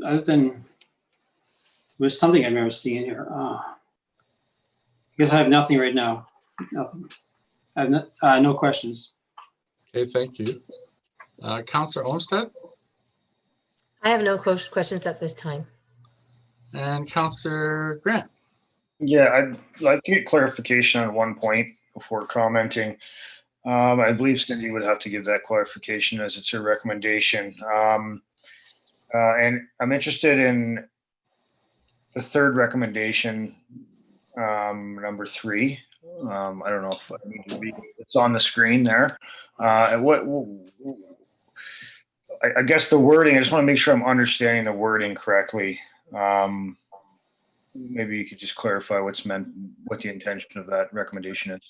Other than, there's something I've never seen here. I guess I have nothing right now. Nothing. I have no questions. Okay, thank you. Counselor Olmsted I have no questions at this time. and Counselor Grant. Yeah, I'd like to get clarification on one point before commenting. I believe Cindy would have to give that clarification as it's her recommendation. And I'm interested in the third recommendation, number 3. I don't know if I need to read it. It's on the screen there. I guess the wording, I just want to make sure I'm understanding the wording correctly. Maybe you could just clarify what's meant, what the intention of that recommendation is.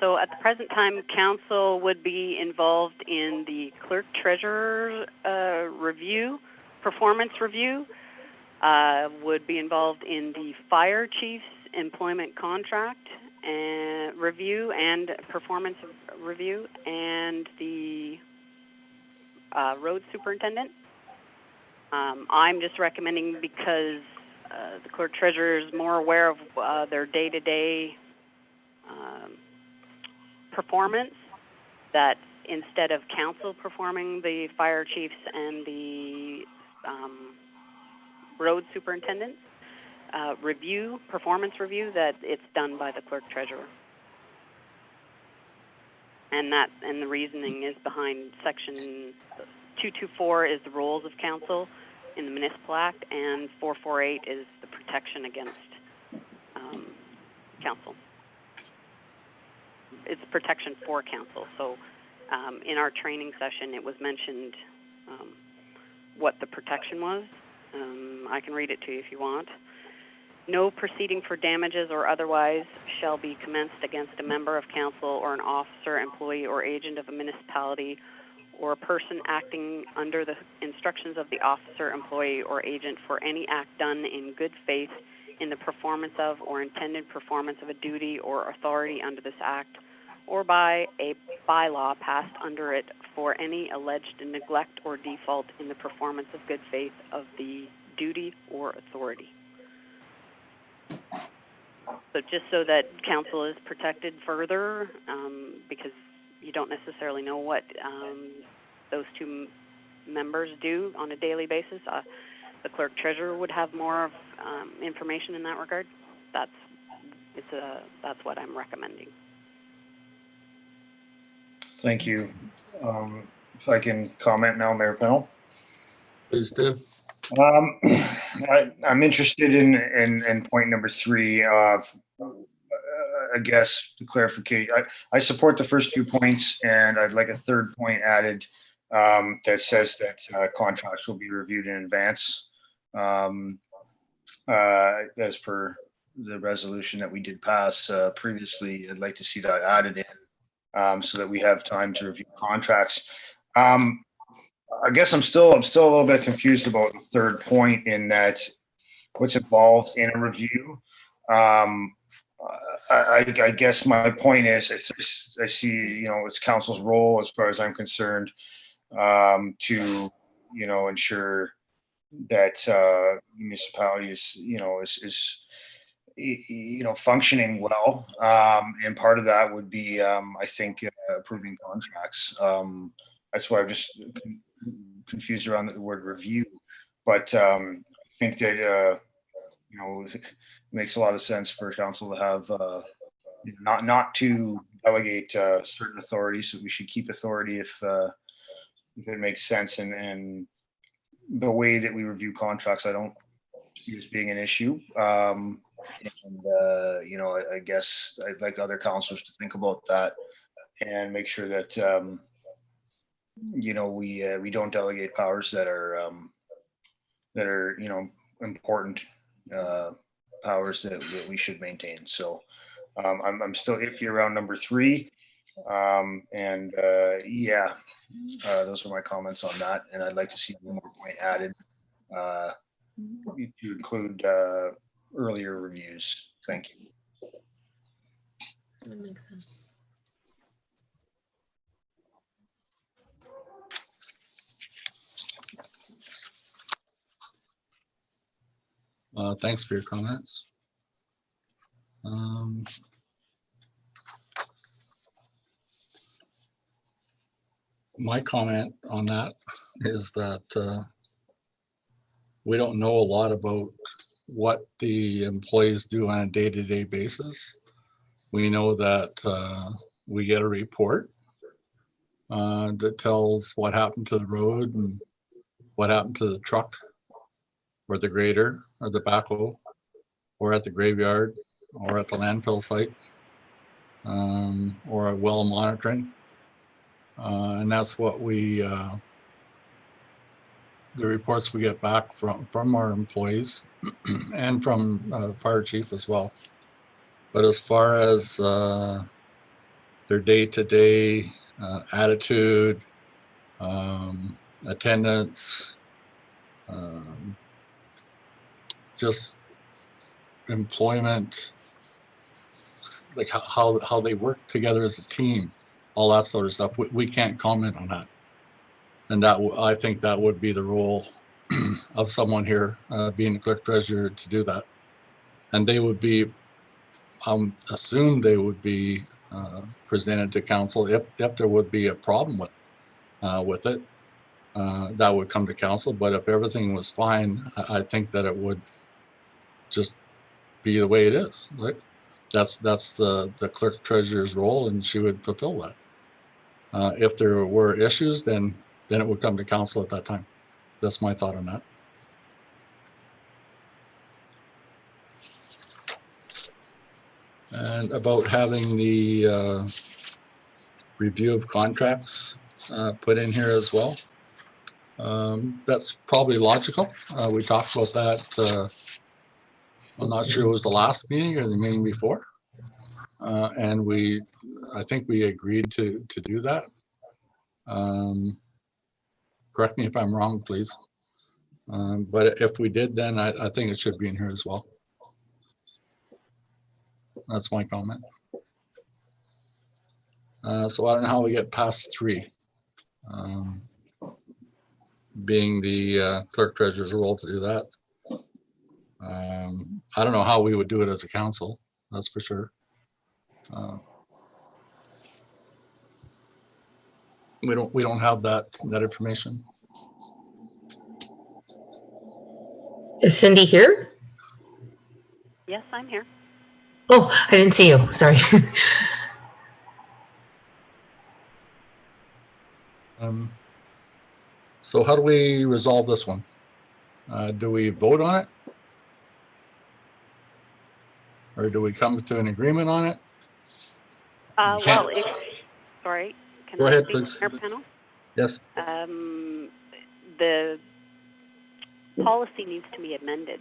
So at the present time, council would be involved in the clerk treasurer review, performance review, would be involved in the fire chief's employment contract and review and performance review, and the road superintendent. I'm just recommending because the clerk treasurer is more aware of their day-to-day performance, that instead of council performing the fire chiefs and the road superintendent review, performance review, that it's done by the clerk treasurer. And the reasoning is behind section 224 is the roles of council in the Municipal Act, and 448 is the protection against council. It's protection for council. So in our training session, it was mentioned what the protection was. I can read it to you if you want. No proceeding for damages or otherwise shall be commenced against a member of council or an officer, employee, or agent of a municipality or a person acting under the instructions of the officer, employee, or agent for any act done in good faith in the performance of or intended performance of a duty or authority under this act, or by a bylaw passed under it for any alleged neglect or default in the performance of good faith of the duty or authority. So just so that council is protected further, because you don't necessarily know what those two members do on a daily basis. The clerk treasurer would have more of information in that regard. That's what I'm recommending. Thank you. If I can comment now, Mayor Pennell. Please do. I'm interested in point number 3 of, I guess, the clarification. I support the first 2 points, and I'd like a third point added that says that contracts will be reviewed in advance, as per the resolution that we did pass previously. I'd like to see that added in so that we have time to review contracts. I guess I'm still a little bit confused about the third point, in that what's involved in a review. I guess my point is, I see, it's council's role, as far as I'm concerned, to, ensure that municipality is functioning well. And part of that would be, I think, approving contracts. That's why I'm just confused around the word review. But I think that, it makes a lot of sense for council to have not to delegate certain authorities. So we should keep authority if it makes sense. And the way that we review contracts, I don't see as being an issue. And I guess I'd like other councilors to think about that and make sure that we don't delegate powers that are important powers that we should maintain. So I'm still iffy around number 3. Yeah, those are my comments on that. And I'd like to see one more point added to include earlier reviews. Thank you. That makes sense. Thanks for your comments. My comment on that is that we don't know a lot about what the employees do on a day-to-day basis. We know that we get a report that tells what happened to the road and what happened to the truck or the grader or the backhoe or at the graveyard or at the landfill site or at well monitoring. And that's what the reports we get back from our employees and from fire chief as well. But as far as their day-to-day attitude, attendance, just employment, like how they work together as a team, all that sort of stuff, we can't comment on that. And that I think that would be the role of someone here, being the clerk treasurer, to do that. And they would be, assume they would be presented to council if there would be a problem with it. That would come to council. But if everything was fine, I think that it would just be the way it is. Right? That's the clerk treasurer's role, and she would fulfill that. If there were issues, then it would come to council at that time. That's my thought on that. And about having the review of contracts put in here as well. That's probably logical. We talked about that. I'm not sure it was the last meeting or the meeting before. And I think we agreed to do that. Correct me if I'm wrong, please. But if we did, then I think it should be in here as well. That's my comment. So I don't know how we get past 3. Being the clerk treasurer's role to do that. I don't know how we would do it as a council, that's for sure. We don't have that information. Is Cindy here? Yes, I'm here. Oh, I didn't see you. Sorry. So how do we resolve this one? Do we vote on it? Or do we come to an agreement on it? Well, sorry. Can Go I ahead, speak, please. Mayor Pennell? Yes. The policy needs to be amended.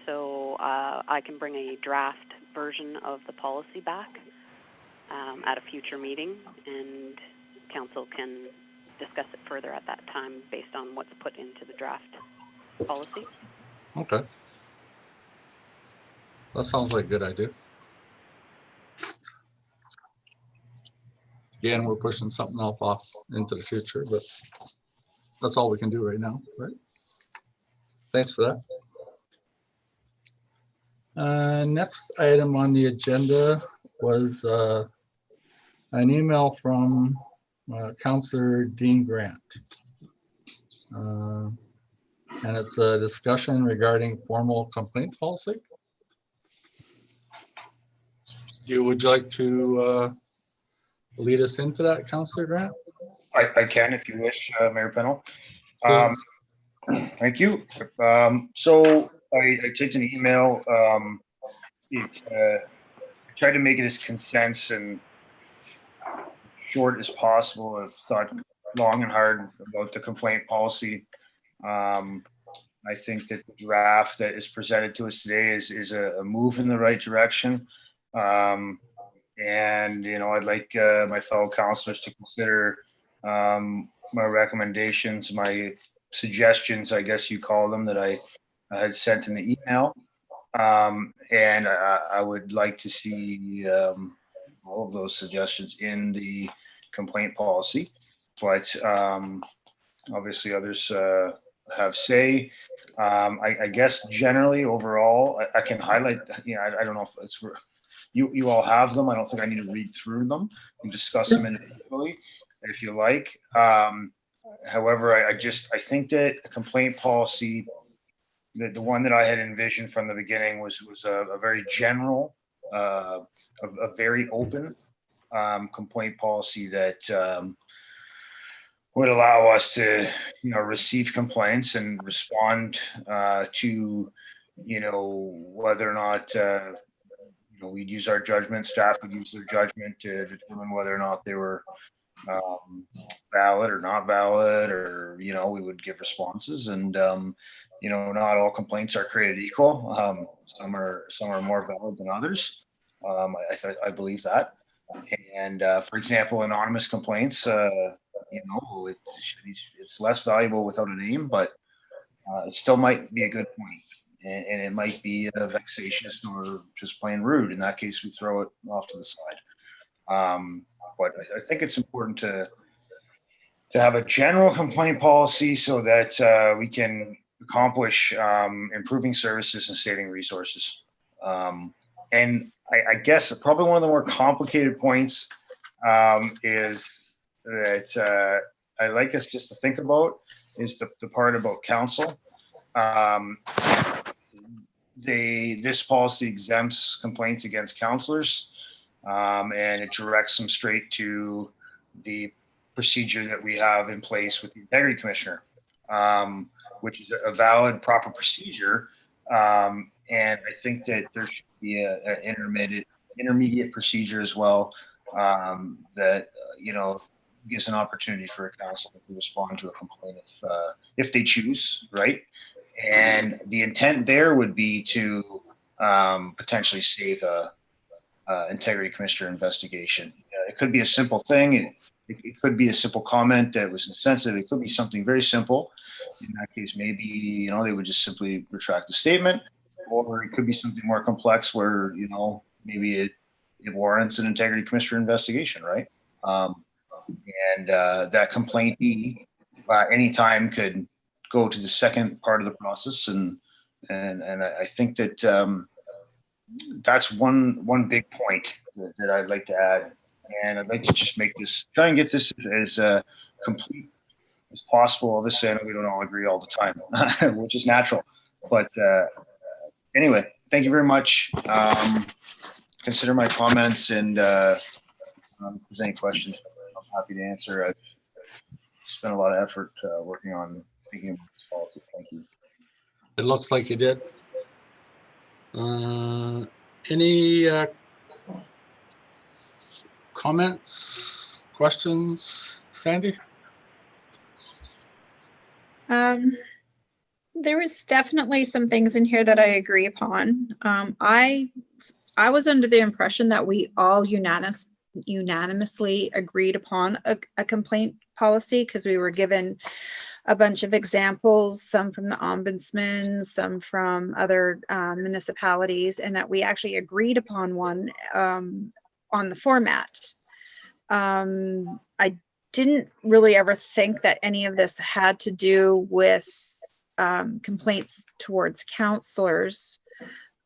So I can bring a draft version of the policy back at a future meeting, and council can discuss it further at that time based on what's put into the draft policy. Okay. That sounds like a good idea. Again, we're pushing something else off into the future, but that's all we can do right now, right? Thanks for that. Next item on the agenda was an email from Councillor Dean Grant. And it's a discussion regarding formal complaint policy. Would you like to lead us into that, Councillor Grant? I can, if you wish, Mayor Pennell. Thank you. So I took an email. I tried to make it as concise and short as possible. I've thought long and hard about the complaint policy. I think that the draft that is presented to us today is a move in the right direction. And, I'd like my fellow councilors to consider my recommendations, my suggestions, I guess you call them, that I had sent in the email. And I would like to see all of those suggestions in the complaint policy. But obviously others have say. I guess generally overall, I can highlight, I don't know if it's, you all have them. I don't think I need to read through them and discuss them individually if you like. However, I think that a complaint policy, the one that I had envisioned from the beginning was a very general, a very open complaint policy that would allow us to, receive complaints and respond to, whether or not, we'd use our judgment, staff would use their judgment to determine whether or not they were valid or not valid, or, we would give responses. And, not all complaints are created equal. Some are more valid than others. I believe that. And for example, anonymous complaints, it's less valuable without a name, but it still might be a good point. And it might be vexatious or just plain rude. In that case, we throw it off to the side. But I think it's important to have a general complaint policy so that we can accomplish improving services and saving resources. And I guess probably one of the more complicated points is that I like us just to think about is the part about council. This policy exempts complaints against councillors, and it directs them straight to the procedure that we have in place with the integrity commissioner, which is a valid, proper procedure. And I think that there should be an intermediate procedure as well, that gives an opportunity for a council to respond to a complaint if they choose, right? And the intent there would be to potentially save a integrity commissioner investigation. It could be a simple thing. It could be a simple comment that was insensitive. It could be something very simple. In that case, maybe, they would just simply retract the statement, or it could be something more complex where, maybe it warrants an integrity commissioner investigation, right? And that complaintee anytime could go to the second part of the process. And I think that that's one big point that I'd like to add. And I'd like to just try and get this as complete as possible. Obviously, I know we don't all agree all the time, which is natural. But anyway, thank you very much. Consider my comments, and if there's any questions, I'm happy to answer. I've spent a lot of effort working on thinking about this policy. Thank you. It looks like you did. Any comments, questions, Sandy? There was definitely some things in here that I agree upon. I was under the impression that we all unanimously agreed upon a complaint policy, because we were given a bunch of examples, some from the ombudsman, some from other municipalities, and that we actually agreed upon one on the format. I didn't really ever think that any of this had to do with complaints towards counselors,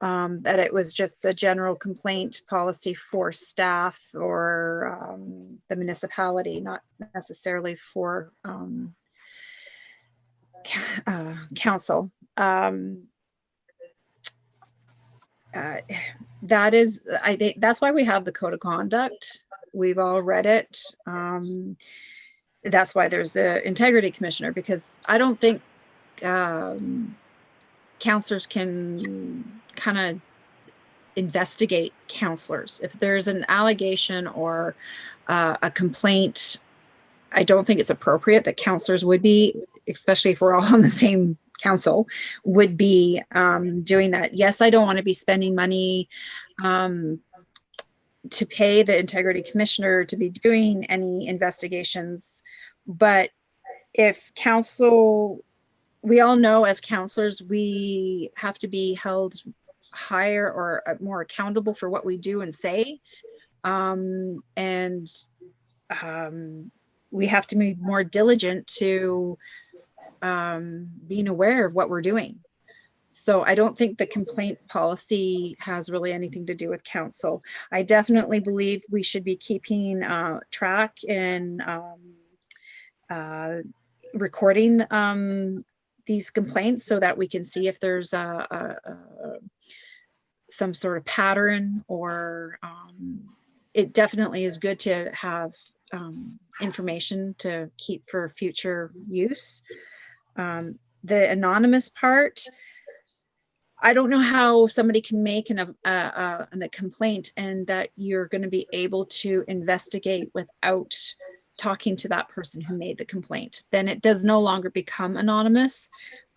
that it was just the general complaint policy for staff or the municipality, not necessarily for council. That is, I think that's why we have the code of conduct. We've all read it. That's why there's the integrity commissioner, because I don't think counselors can kind of investigate counselors. If there's an allegation or a complaint, I don't think it's appropriate that counselors would be, especially if we're all on the same council, would be doing that. Yes, I don't want to be spending money to pay the integrity commissioner to be doing any investigations. But if council, we all know as counselors, we have to be held higher or more accountable for what we do and say. We have to be more diligent to being aware of what we're doing. So I don't think the complaint policy has really anything to do with council. I definitely believe we should be keeping track and recording these complaints so that we can see if there's some sort of pattern, or it definitely is good to have information to keep for future use. The anonymous part, I don't know how somebody can make a complaint and that you're going to be able to investigate without talking to that person who made the complaint. Then it does no longer become anonymous.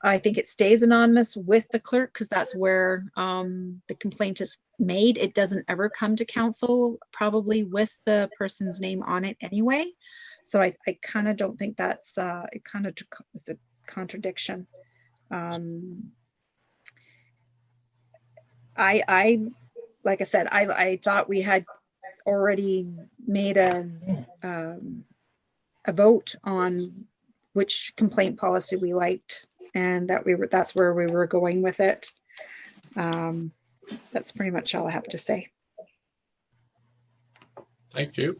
I think it stays anonymous with the clerk because that's where the complaint is made. It doesn't ever come to council, probably with the person's name on it anyway. So I kind of don't think that's, it kind of is a contradiction. Like I said, I thought we had already made a vote on which complaint policy we liked, and that's where we were going with it. That's pretty much all I have to say. Thank you.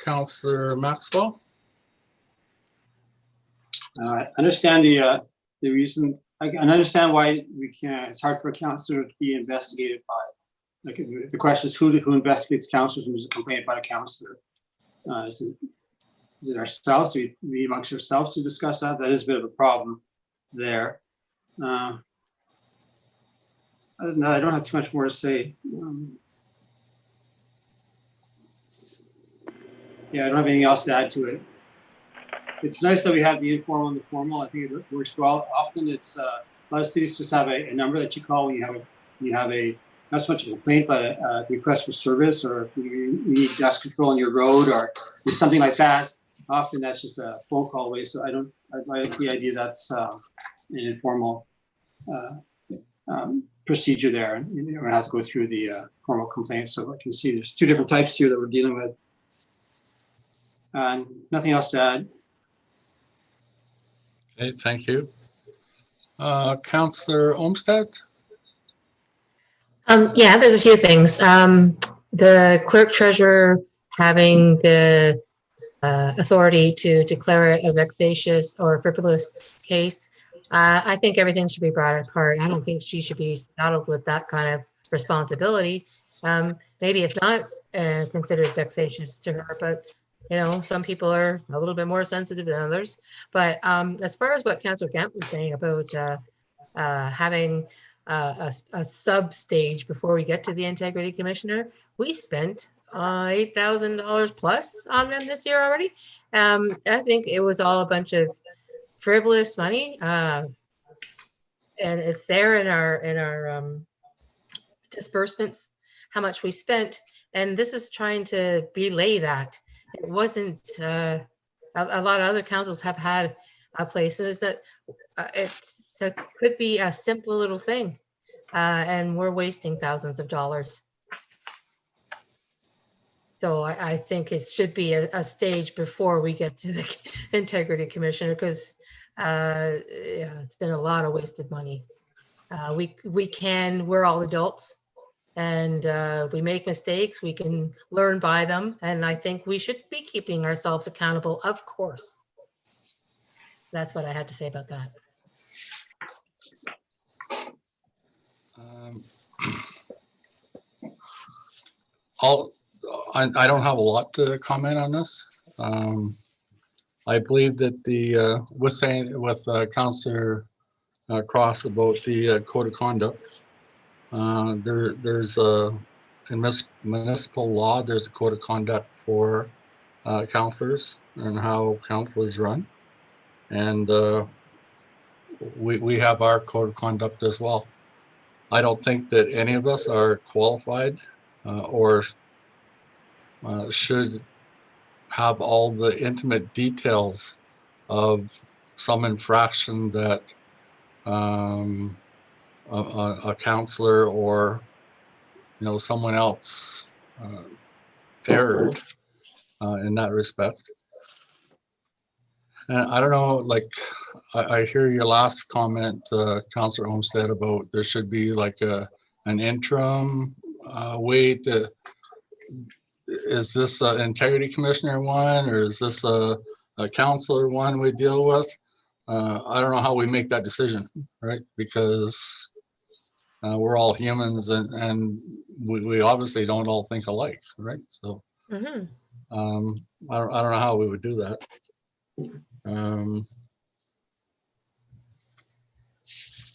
Councillor Maxwell? I understand the reason. I can understand why we can't. It's hard for a councillor to be investigated by. Like the question is who investigates councillors when there's a complaint about a councillor? Is it ourselves? Do we amongst ourselves to discuss that? That is a bit of a problem there. I don't know. I don't have too much more to say. Yeah, I don't have anything else to add to it. It's nice that we have the informal and the formal. I think it works well. Often it's a lot of cities just have a number that you call when you have a not so much a complaint, but a request for service, or you need dust control on your road, or something like that. Often that's just a phone call away. So I like the idea that's an informal procedure there, and you don't have to go through the formal complaint. So I can see there's two different types here that we're dealing with. Nothing else to add. Okay, thank you. Councillor Olmsted? Yeah, there's a few things. The clerk treasurer having the authority to declare a vexatious or frivolous case. I think everything should be brought apart. I don't think she should be saddled with that kind of responsibility. Maybe it's not considered vexatious to her, but you know, some people are a little bit more sensitive than others. But as far as what Councillor Kemp was saying about having a sub stage before we get to the integrity commissioner, we spent $8,000 plus on them this year already. I think it was all a bunch of frivolous money, and it's there in our disbursements how much we spent, and this is trying to belay that. It wasn't a lot of other councils have had places that it could be a simple little thing, and we're wasting thousands of dollars. So I think it should be a stage before we get to the integrity commissioner, because yeah, it's been a lot of wasted money. We're all adults, and we make mistakes. We can learn by them, and I think we should be keeping ourselves accountable, of course. That's what I had to say about that. I don't have a lot to comment on this. I believe that the with Councillor Cross about the code of conduct. There's in municipal law, there's a code of conduct for councillors and how council is run, and we have our code of conduct as well. I don't think that any of us are qualified or should have all the intimate details of some infraction that a counselor or someone else erred in that respect. And I don't know, like I hear your last comment, Councillor Olmsted, about there should be like an interim way to. Is this an integrity commissioner one, or is this a counselor one we deal with? I don't know how we make that decision, right? Because we're all humans, and we obviously don't all think alike, right? So Mhm. I don't know how we would do that.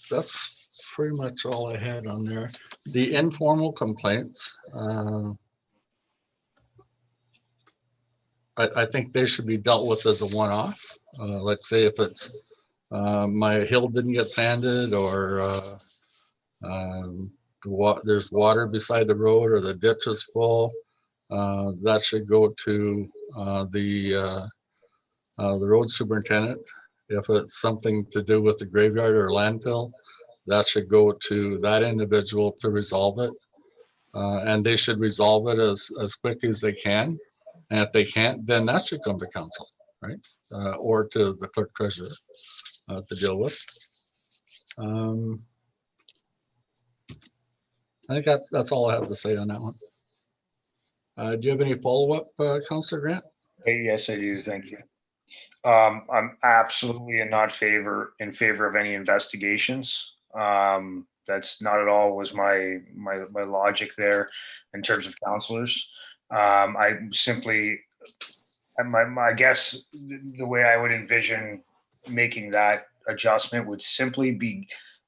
That's pretty much all I had on there. The informal complaints, I think they should be dealt with as a one-off. Let's say if it's my hill didn't get sanded, or there's water beside the road, or the ditch is full, that should go to the road superintendent. If it's something to do with the graveyard or landfill, that should go to that individual to resolve it. And they should resolve it as quickly as they can. And if they can't, then that should come to council, right? Or to the clerk treasurer to deal with. I think that's all I have to say on that one. Do you have any follow-up, Councillor Grant? Yes, I do. Thank you. I'm absolutely not in favor of any investigations. That's not at all was my logic there in terms of counselors. I simply, I guess the way I would envision making that adjustment would simply be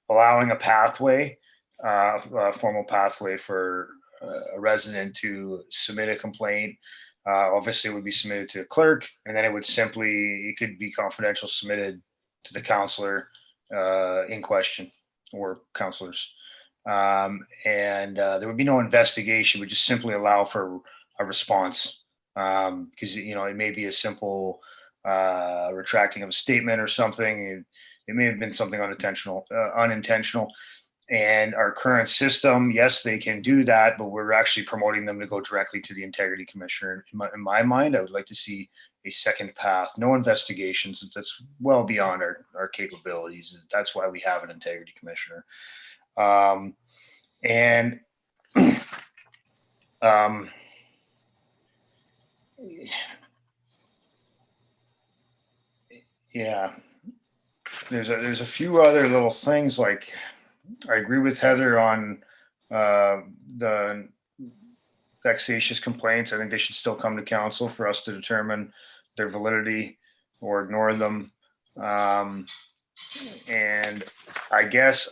allowing a pathway, a formal pathway for a resident to submit a complaint. Obviously, it would be submitted to a clerk, and then it could be confidential, submitted to the counselor in question or counselors. And there would be no investigation. It would just simply allow for a response, because it may be a simple retracting of a statement or something. It may have been something unintentional. And our current system, yes, they can do that, but we're actually promoting them to go directly to the integrity commissioner. In my mind, I would like to see a second path, no investigations. That's well beyond our capabilities. That's why we have an integrity commissioner. Yeah, there's a few other little things, like I agree with Heather on the vexatious complaints. I think they should still come to council for us to determine their validity or ignore them. And I guess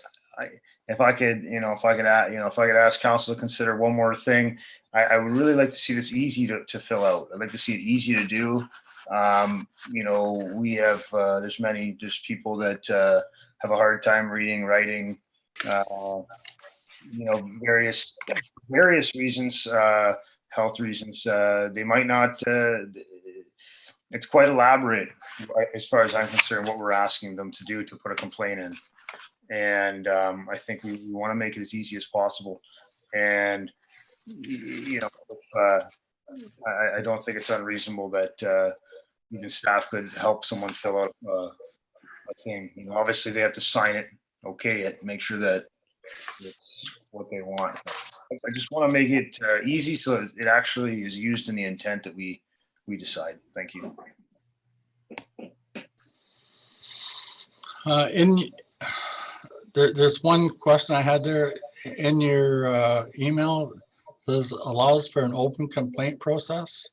if I could ask council to consider one more thing, I would really like to see this easy to fill out. I'd like to see it easy to do. We have there's people that have a hard time reading, writing, various reasons, health reasons. They might not. It's quite elaborate, as far as I'm concerned, what we're asking them to do to put a complaint in. And I think we want to make it as easy as possible. And I don't think it's unreasonable that even staff could help someone fill out a thing. Obviously they have to sign it, okay it, make sure that it's what they want. I just want to make it easy so that it actually is used in the intent that we decide. Thank you. There's one question I had there in your email. This allows for an open complaint process.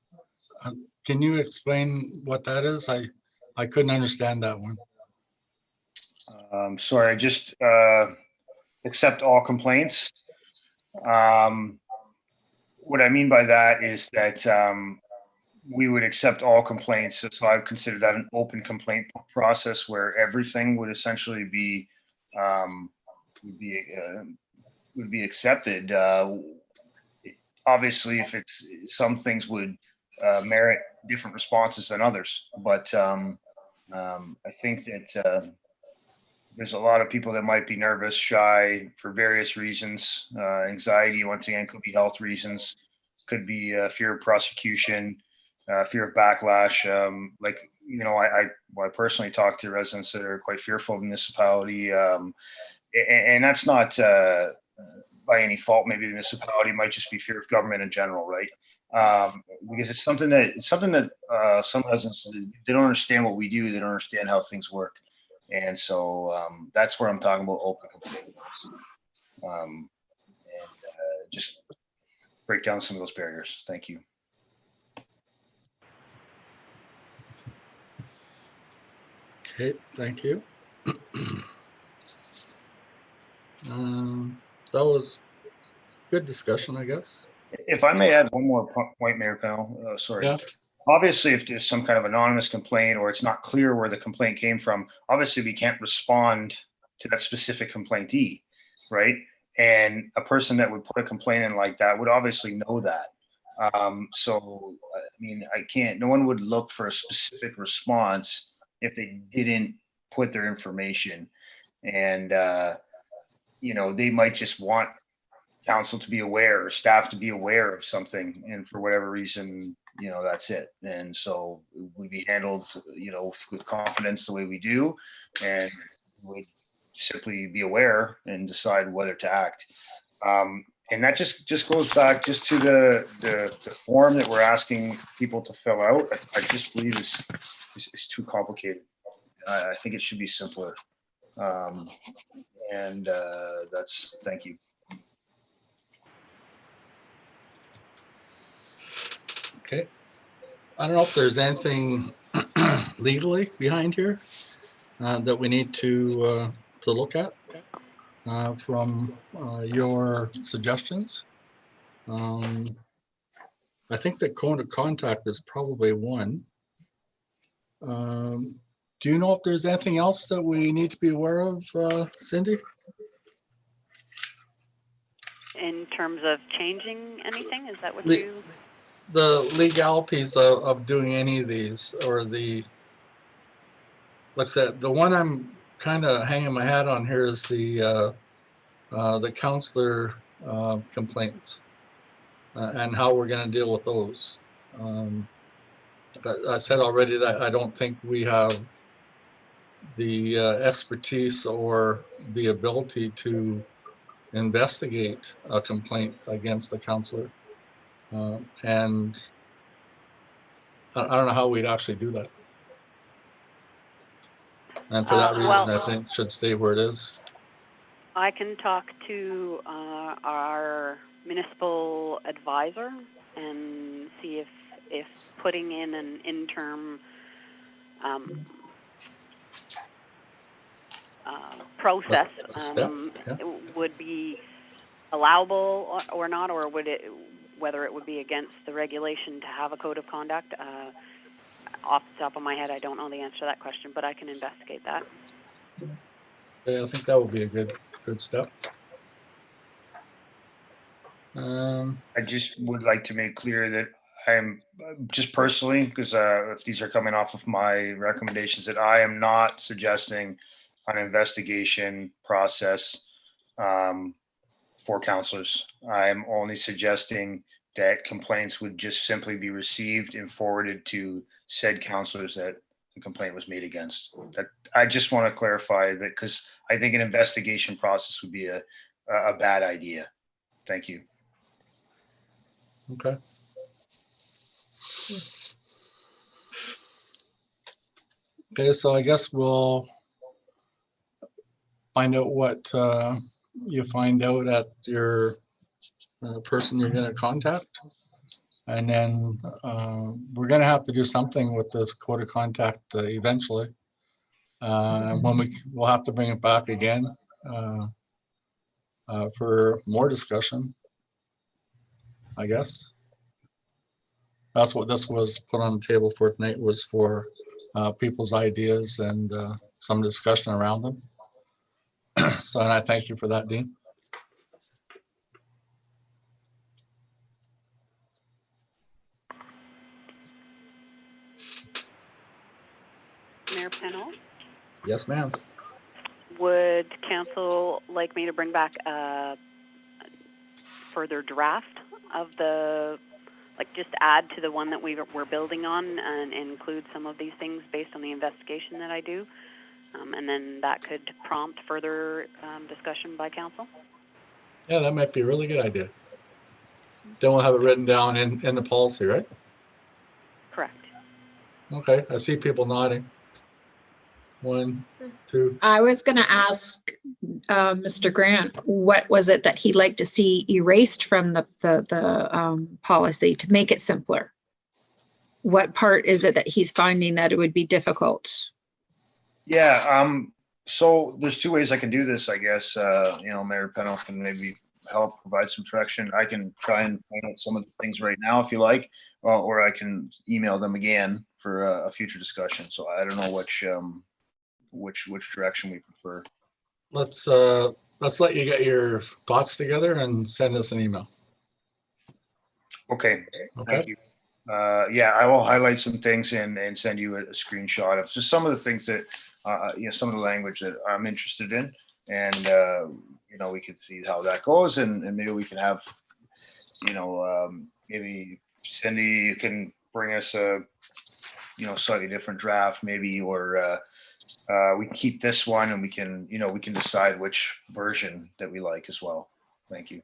Can you explain what that is? I couldn't understand that one. Sorry, I just accept all complaints. What I mean by that is that we would accept all complaints. So I would consider that an open complaint process where everything would essentially be would be accepted. Obviously, if it's some things would merit different responses than others, but I think that there's a lot of people that might be nervous, shy for various reasons. Anxiety, once again, could be health reasons, could be fear of prosecution, fear of backlash. Like, you know, I personally talk to residents that are quite fearful of the municipality, and that's not by any fault. Maybe the municipality might just be fear of government in general, right? Because it's something that some residents, they don't understand what we do. They don't understand how things work. And so that's where I'm talking about open complaint. And just break down some of those barriers. Thank you. Okay, thank you. That was good discussion, I guess. If I may add one more point, Mayor Pennell, sorry. Yeah. Obviously, if there's some kind of anonymous complaint or it's not clear where the complaint came from, obviously we can't respond to that specific complaintee, right? And a person that would put a complaint in like that would obviously know that. So, I mean, no one would look for a specific response if they didn't put their information. And, you know, they might just want council to be aware or staff to be aware of something. And for whatever reason, you know, that's it. And so it would be handled, you know, with confidence the way we do, and would simply be aware and decide whether to act. And that just goes back just to the form that we're asking people to fill out. I just believe is too complicated. I think it should be simpler. And thank you. Okay. I don't know if there's anything legally behind here that we need to look at from your suggestions. I think the code of contact is probably one. Do you know if there's anything else that we need to be aware of, Cindy? In terms of changing anything, is that what The- you? The legalities of doing any of these, or like I said, the one I'm kind of hanging my hat on here is the counselor complaints and how we're going to deal with those. I said already that I don't think we have the expertise or the ability to investigate a complaint against the counselor. And I don't know how we'd actually do that. And for that reason, well, I think it should stay where it is. I can talk to our municipal advisor and see if putting in an interim process would be allowable or not, or whether it would be against the regulation to have a code of conduct. Off the top of my head, I don't know the answer to that question, but I can investigate that. Yeah, I think that would be a good step. I just would like to make clear that I'm just personally, because if these are coming off of my recommendations, that I am not suggesting an investigation process for counselors. I'm only suggesting that complaints would just simply be received and forwarded to said counselors that the complaint was made against. That I just want to clarify that, because I think an investigation process would be a bad idea. Thank you. Okay. Okay, so I guess we'll find out what you find out at your person you're going to contact. And then we're going to have to do something with this code of contact eventually. When we'll have to bring it back again for more discussion, I guess. That's what this was put on the table for tonight, was for people's ideas and some discussion around them. So, and I thank you for that, Dean. Mayor Pennell, Yes, ma'am. would council like me to bring back a further draft of the, like just add to the one that we're building on and include some of these things based on the investigation that I do? And then that could prompt further discussion by council? Yeah, that might be a really good idea. Then we'll have it written down in the policy, right? Correct. Okay, I see people nodding. 1, 2. I was going to ask Mr. Grant, what was it that he'd like to see erased from the policy to make it simpler? What part is it that he's finding that it would be difficult? Yeah, so there's two ways I can do this, I guess. Mayor Pennell can maybe help provide some direction. I can try and point out some of the things right now if you like, or I can email them again for a future discussion. So I don't know which direction we prefer. Let's let you get your thoughts together and send us an email. Okay, Okay. thank you. Yeah, I will highlight some things and send you a screenshot of just some of the things that, some of the language that I'm interested in. And, we could see how that goes and maybe we can have, maybe Cindy, you can bring us a, slightly different draft maybe, or we keep this one and we can decide which version that we like as well. Thank you.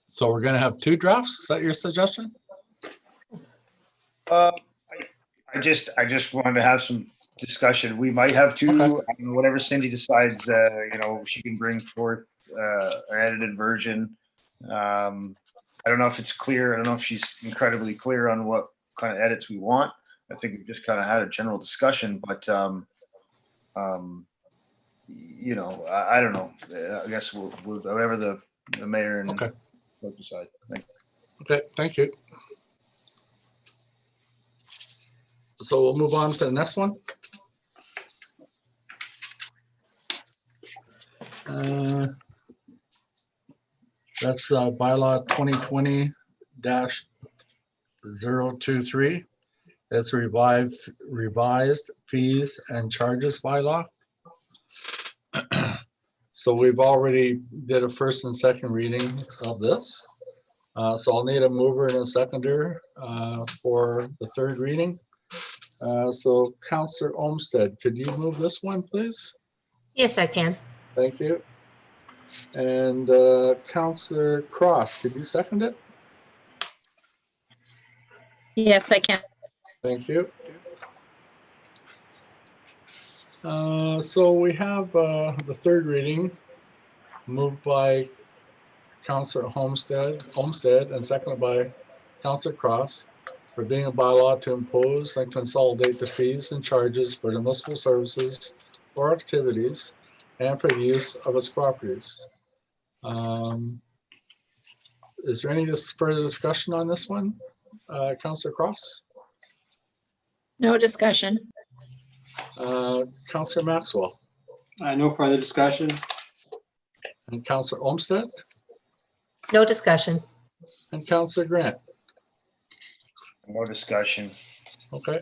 So we're going to have 2 drafts. Is that your suggestion? I just wanted to have some discussion. We might have 2, Okay. Whatever Cindy decides, she can bring forth an edited version. I don't know if it's clear. I don't know if she's incredibly clear on what kind of edits we want. I think we just kind of had a general discussion, but I don't know. I guess we'll whatever the mayor and Okay. clerk decide. Thank you. Okay, thank you. So we'll move on to the next one. That's bylaw 2020-023. It's revised fees and charges bylaw. So we've already did a first and second reading of this. So I'll need a mover and a seconder for the third reading. So Councillor Olmsted, could you move this one, please? Yes, I can. Thank you. And Councillor Cross, could you second it? Yes, I can. Thank you. So we have the third reading moved by Councillor Olmsted and seconded by Councillor Cross for being a bylaw to impose and consolidate the fees and charges for the municipal services or activities and for the use of its properties. Is there any further discussion on this one, Councillor Cross? No discussion. Councillor Maxwell No further discussion. and Councillor Olmsted No discussion. and Councillor Grant. No discussion. Okay,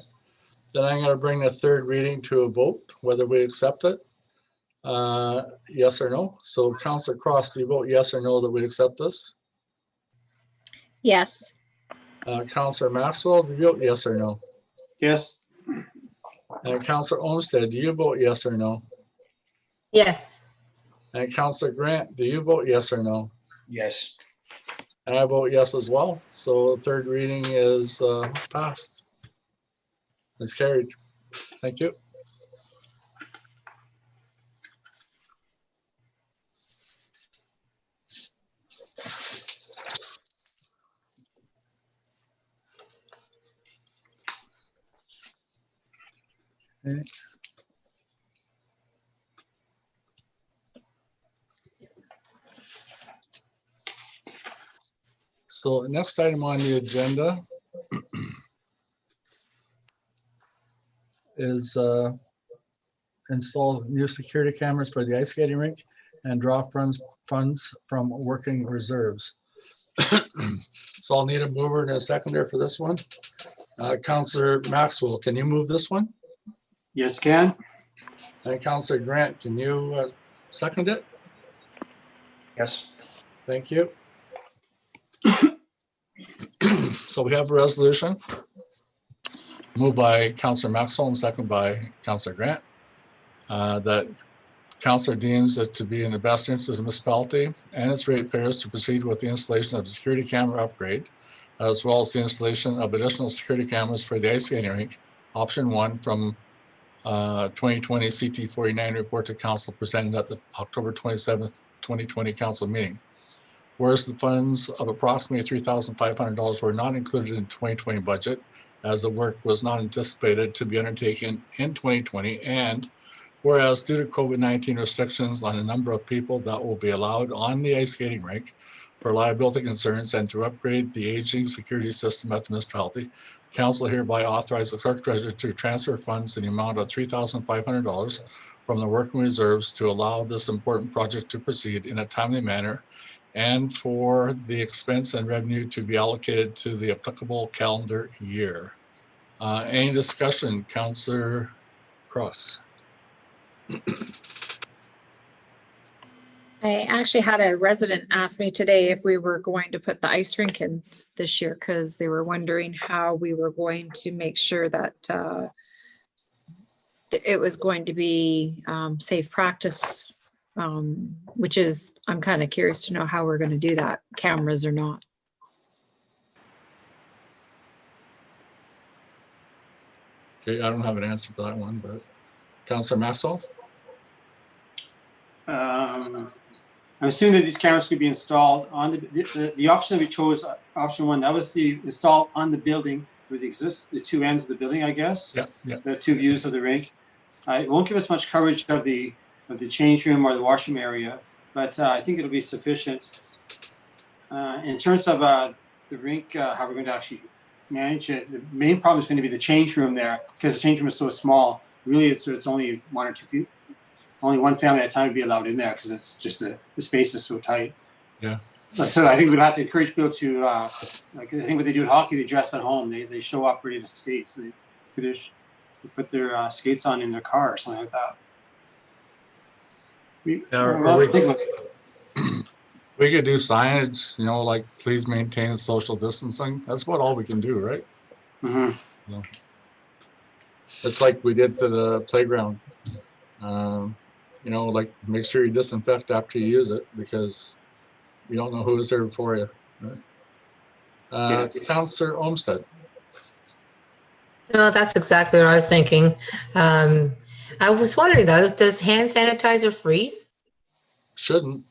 then I'm going to bring the third reading to a vote, whether we accept it. Yes or no. So Councillor Cross, do you vote yes or no that we accept this? Yes. Councillor Maxwell, do you vote yes or no? Yes. And Councillor Olmsted, do you vote yes or no? Yes. And Councillor Grant, do you vote yes or no? Yes. And I vote yes as well. So the third reading is passed. It's carried. Thank you. Okay. So the next item on the agenda is install new security cameras for the ice skating rink and draw funds from working reserves. So I'll need a mover and a seconder for this one. Counselor Maxwell, can you move this one? Yes, Ken? And Counselor Grant, can you second it? Yes. Thank you. So we have a resolution moved by Counselor Maxwell and second by Counselor Grant that Council deems it to be in the best interest of the municipality and its ratepayers to proceed with the installation of a security camera upgrade, as well as the installation of additional security cameras for the ice skating rink, option 1 from 2020 CT 49 report to council presented at the October 27th, 2020 council meeting. Whereas the funds of approximately $3,500 were not included in 2020 budget, as the work was not anticipated to be undertaken in 2020, and whereas due to COVID-19 restrictions on the number of people that will be allowed on the ice skating rink for liability concerns and to upgrade the aging security system at the municipality, council hereby authorized the clerk treasurer to transfer funds in the amount of $3,500 from the working reserves to allow this important project to proceed in a timely manner and for the expense and revenue to be allocated to the applicable calendar year. Any discussion, Councillor Cross? I actually had a resident ask me today if we were going to put the ice rink in this year because they were wondering how we were going to make sure that it was going to be safe practice, which is, I'm kind of curious to know how we're going to do that, cameras or not. Okay, I don't have an answer for that one, but Councillor Maxwell? I'm assuming that these cameras could be installed on the option that we chose, option 1, that was the install on the building where the two ends of the building, I guess. Yeah. The two views of the rink. It won't give us much coverage of the change room or the washroom area, but I think it'll be sufficient. In terms of the rink, how we're going to actually manage it, the main problem is going to be the change room there because the change room is so small. Really, it's only 1 or 2 people. Only one family at a time would be allowed in there because it's just the space is so tight. Yeah. So I think we'd have to encourage people to, like I think what they do at hockey, they dress at home. They show up ready to skate. So they put their skates on in their car or something like that. We could do signage, like please maintain social distancing. That's about all we can do, right? Mm-hmm. It's like we did to the playground. Like make sure you disinfect after you use it because you don't know who was there before you. Right? Councillor Olmsted. No, that's exactly what I was thinking. I was wondering though, does hand sanitizer freeze? Shouldn't.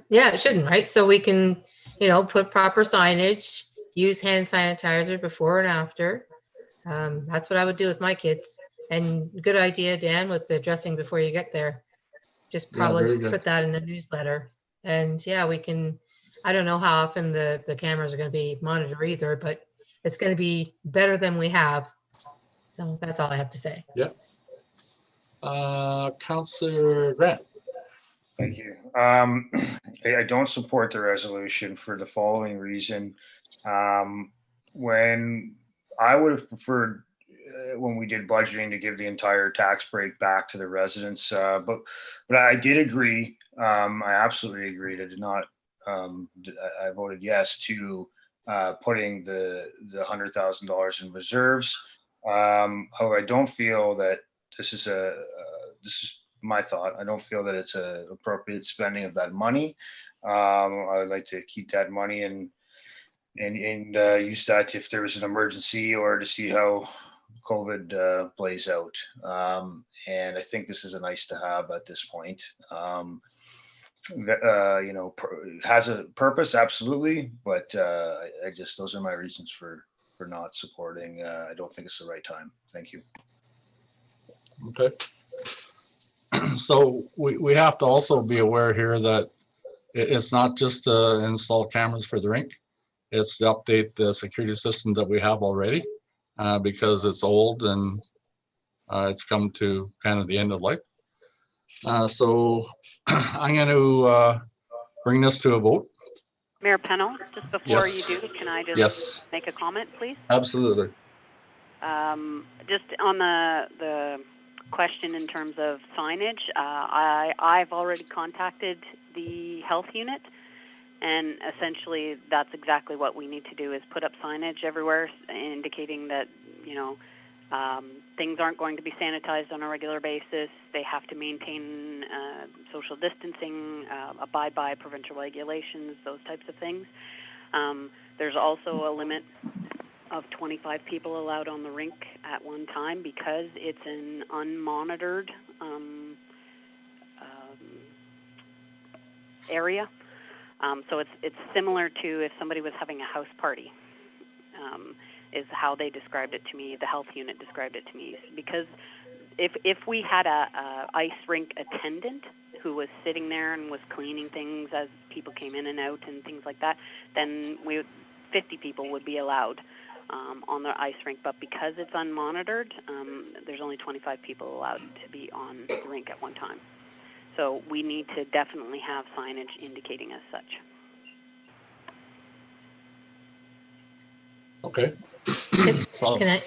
Yeah, it shouldn't, right? So we can, put proper signage, use hand sanitizer before and after. That's what I would do with my kids. And good idea, Dan, with the dressing before you get there. Just probably put that in the newsletter. And yeah, we can, I don't know how often the cameras are going to be monitored either, but it's going to be better than we have. So that's all I have to say. Yeah. Councillor Grant. Thank you. I don't support the resolution for the following reason. When I would have preferred when we did budgeting to give the entire tax break back to the residents, but I did agree. I absolutely agreed. I did not. I voted yes to putting the $100,000 in reserves. However, I don't feel that this is my thought. I don't feel that it's an appropriate spending of that money. I would like to keep that money and use that if there was an emergency or to see how COVID plays out. And I think this is a nice to have at this point. Has a purpose, absolutely, but I just, those are my reasons for not supporting. I don't think it's the right time. Thank you. Okay. So we have to also be aware here that it's not just to install cameras for the rink. It's to update the security system that we have already because it's old and it's come to kind of the end of life. So I'm going to bring this to a vote. Mayor Pennell, just before Yes. you do, can I just Yes, make a comment, please? absolutely. Just on the question in terms of signage, I've already contacted the health unit, and essentially that's exactly what we need to do is put up signage everywhere indicating that, you know, things aren't going to be sanitized on a regular basis. They have to maintain social distancing, abide by provincial regulations, those types of things. There's also a limit of 25 people allowed on the rink at one time because it's an unmonitored area. So it's similar to if somebody was having a house party, is how they described it to me. The health unit described it to me. Because if we had a ice rink attendant who was sitting there and was cleaning things as people came in and out and things like that, then 50 people would be allowed on the ice rink. But because it's unmonitored, there's only 25 people allowed to be on the rink at one time. So we need to definitely have signage indicating as such. Okay. So, Can I,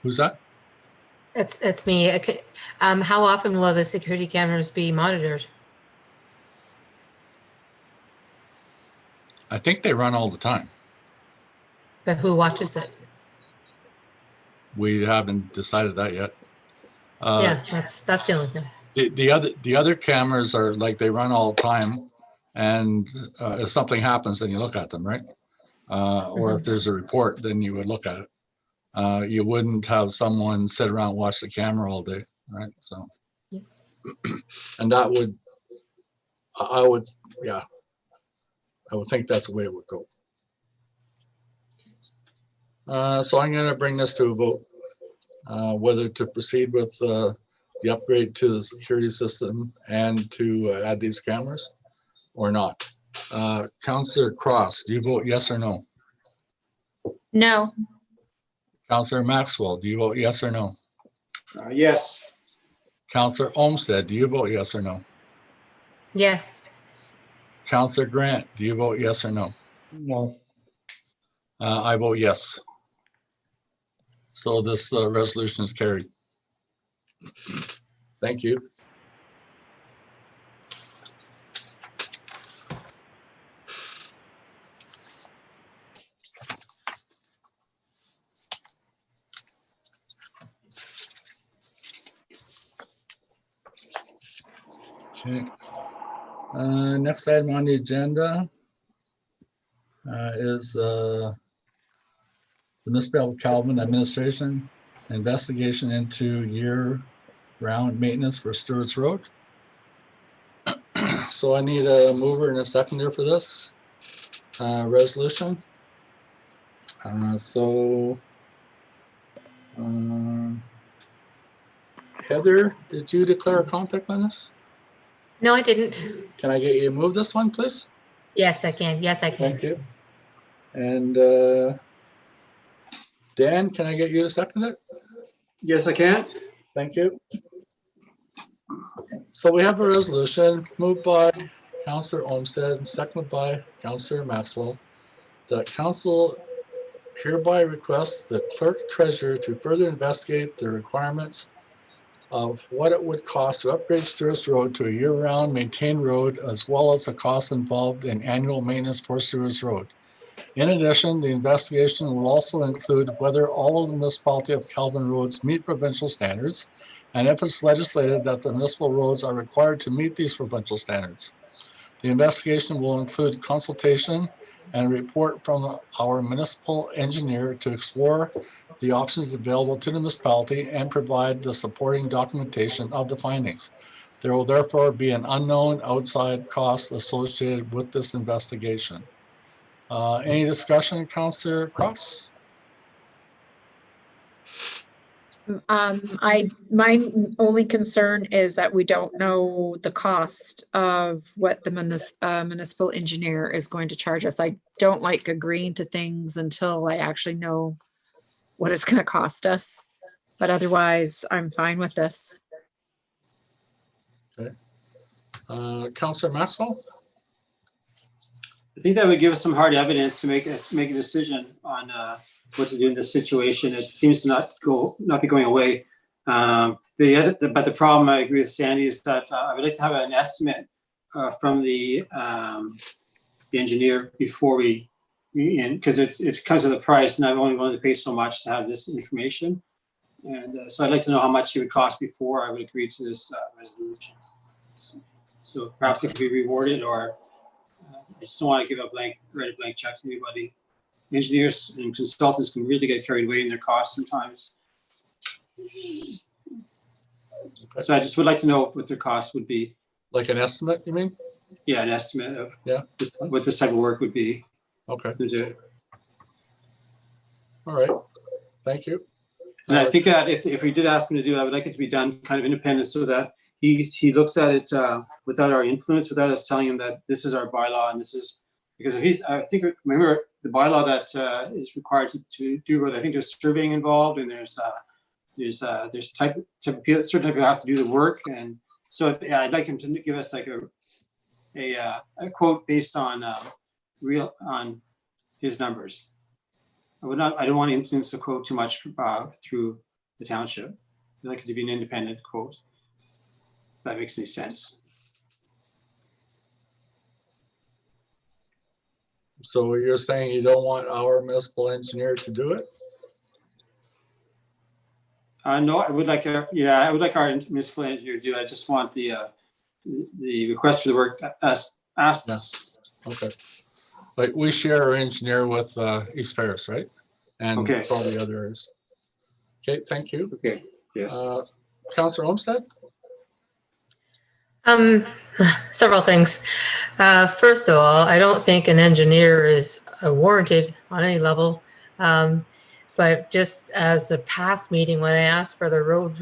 who's that? it's me. Okay. How often will the security cameras be monitored? I think they run all the time. But who watches it? We haven't decided that yet. Yeah, that's the only thing. The other cameras are like they run all the time, and if something happens, then you look at them, right? Or if there's a report, then you would look at it. You wouldn't have someone sit around and watch the camera all day, right? So, Yeah. And that would, I would think that's the way it would go. So I'm going to bring this to a vote, whether to proceed with the upgrade to the security system and to add these cameras or not. Councillor Cross, do you vote yes or no? No. Councillor Maxwell, do you vote yes or no? Yes. Councillor Olmsted, do you vote yes or no? Yes. Councillor Grant, do you vote yes or no? No. I vote yes. So this resolution is carried. Thank you. Okay. Next item on the agenda is the Municipal Calvin Administration investigation into year-round maintenance for Stewart's Road. So I need a mover and a seconder for this resolution. Heather, did you declare a conflict on this? No, I didn't. Can I get you to move this one, please? Yes, I can. Yes, I can. Thank you. And Dan, can I get you to second it? Yes, I can. Thank you. So we have a resolution moved by Councillor Olmsted and seconded by Councillor Maxwell that council hereby requests the clerk treasurer to further investigate the requirements of what it would cost to upgrade Stewart's Road to a year-round maintained road, as well as the costs involved in annual maintenance for Stewart's Road. In addition, the investigation will also include whether all of the municipality of Calvin roads meet provincial standards, and if it's legislated that the municipal roads are required to meet these provincial standards. The investigation will include consultation and a report from our municipal engineer to explore the options available to the municipality and provide the supporting documentation of the findings. There will therefore be an unknown outside cost associated with this investigation. Any discussion, Councillor Cross? My only concern is that we don't know the cost of what the municipal engineer is going to charge us. I don't like agreeing to things until I actually know what it's going to cost us. But otherwise, I'm fine with this. Okay. Councillor Maxwell? I think that would give us some hard evidence to make a decision on what to do in this situation. It seems to not be going away. But the problem, I agree with Sandy, is that I would like to have an estimate from the engineer before we because it comes with a price, and I'm only willing to pay so much to have this information. And so I'd like to know how much it would cost before I would agree to this resolution. So perhaps it could be rewarded, or I just don't want to write a blank check to anybody. Engineers and consultants can really get carried away in their costs sometimes. So I just would like to know what their cost would be. Like an estimate, you mean? Yeah, an estimate of Yeah. what this type of work would be. Okay. To do. All right. Thank you. And I think that if we did ask him to do it, I would like it to be done kind of independent, so that he looks at it without our influence, without us telling him that this is our bylaw and this is, because if I think, remember the bylaw that is required to do road, I think there's surveying involved, and there's certain type of people have to do the work. And so yeah, I'd like him to give us like a quote based on on his numbers. I don't want to influence the quote too much through the township. I'd like it to be an independent quote, if that makes any sense. So you're saying you don't want our municipal engineer to do it? No, I would like our municipal engineer to do it. I just want the request for the work asked. Yeah. Okay. Like we share our engineer with East Ferris, right? And Okay. probably other areas. Okay, thank you. Okay, yes. Councillor Olmsted? Several things. First of all, I don't think an engineer is warranted on any level. But just as the past meeting, when I asked for the road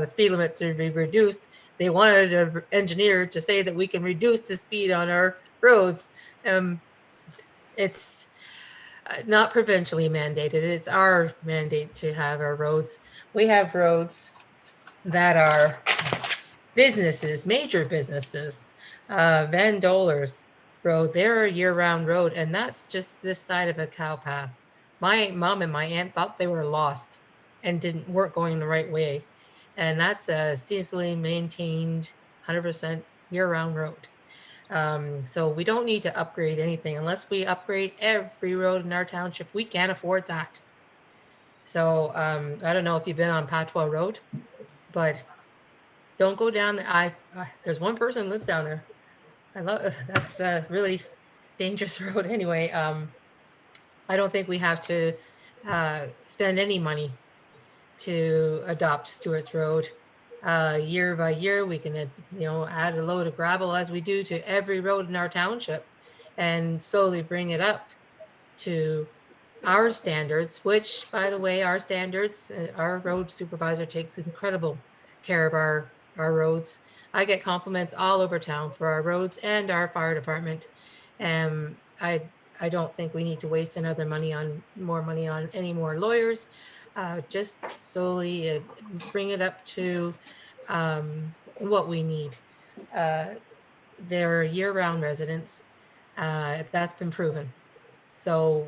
speed limit to be reduced, they wanted an engineer to say that we can reduce the speed on our roads. It's not provincially mandated. It's our mandate to have our roads. We have roads that are businesses, major businesses. Van Doler's Road, they're a year-round road, and that's just this side of a cow path. My mom and my aunt thought they were lost and weren't going the right way. And that's a seasonally maintained 100% year-round road. So we don't need to upgrade anything unless we upgrade every road in our township. We can't afford that. So I don't know if you've been on Patois Road, but don't go down there. There's one person who lives down there. That's a really dangerous road anyway. I don't think we have to spend any money to adopt Stewart's Road. Year by year, we can add a load of gravel as we do to every road in our township and slowly bring it up to our standards, which, by the way, our standards, our road supervisor takes incredible care of our roads. I get compliments all over town for our roads and our fire department. I don't think we need to waste more money on any more lawyers. Just slowly bring it up to what we need. They're year-round residents. That's been proven. So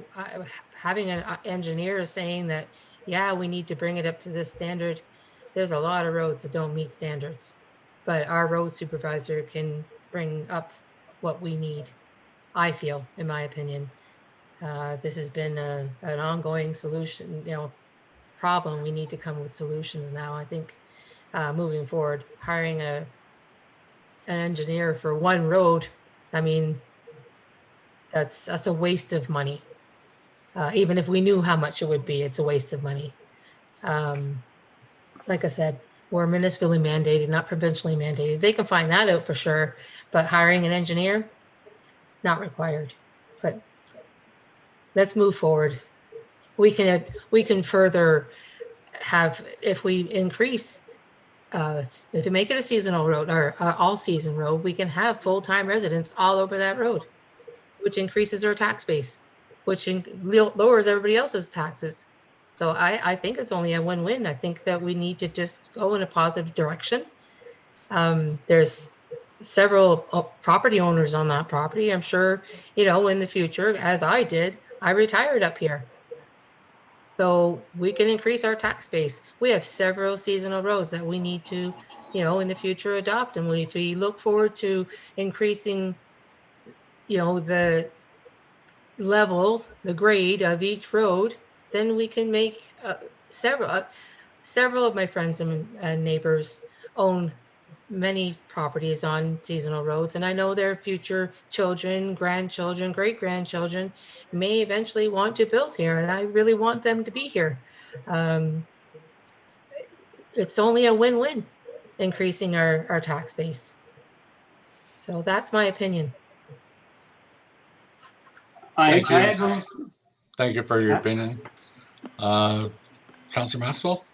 having an engineer saying that, yeah, we need to bring it up to this standard, there's a lot of roads that don't meet standards, but our road supervisor can bring up what we need, I feel, in my opinion. This has been an ongoing solution, problem. We need to come with solutions now. I think moving forward, hiring an engineer for one road, I mean, that's a waste of money. Even if we knew how much it would be, it's a waste of money. Like I said, we're municipally mandated, not provincially mandated. They can find that out for sure, but hiring an engineer, not required. But let's move forward. We can further have, if we increase, if we make it a seasonal road or all season road, we can have full-time residents all over that road, which increases our tax base, which lowers everybody else's taxes. So I think it's only a win-win. I think that we need to just go in a positive direction. There's several property owners on that property. I'm sure, in the future, as I did, I retired up here. So we can increase our tax base. We have several seasonal roads that we need to, in the future adopt. And if we look forward to increasing, the level, the grade of each road, then we can make several of my friends and neighbors own many properties on seasonal roads, and I know their future children, grandchildren, great-grandchildren may eventually want to build here, and I really want them to be here. It's only a win-win, increasing our tax base. So that's my opinion. Thank you. I had one- Thank you for your opinion. Councillor Maxwell?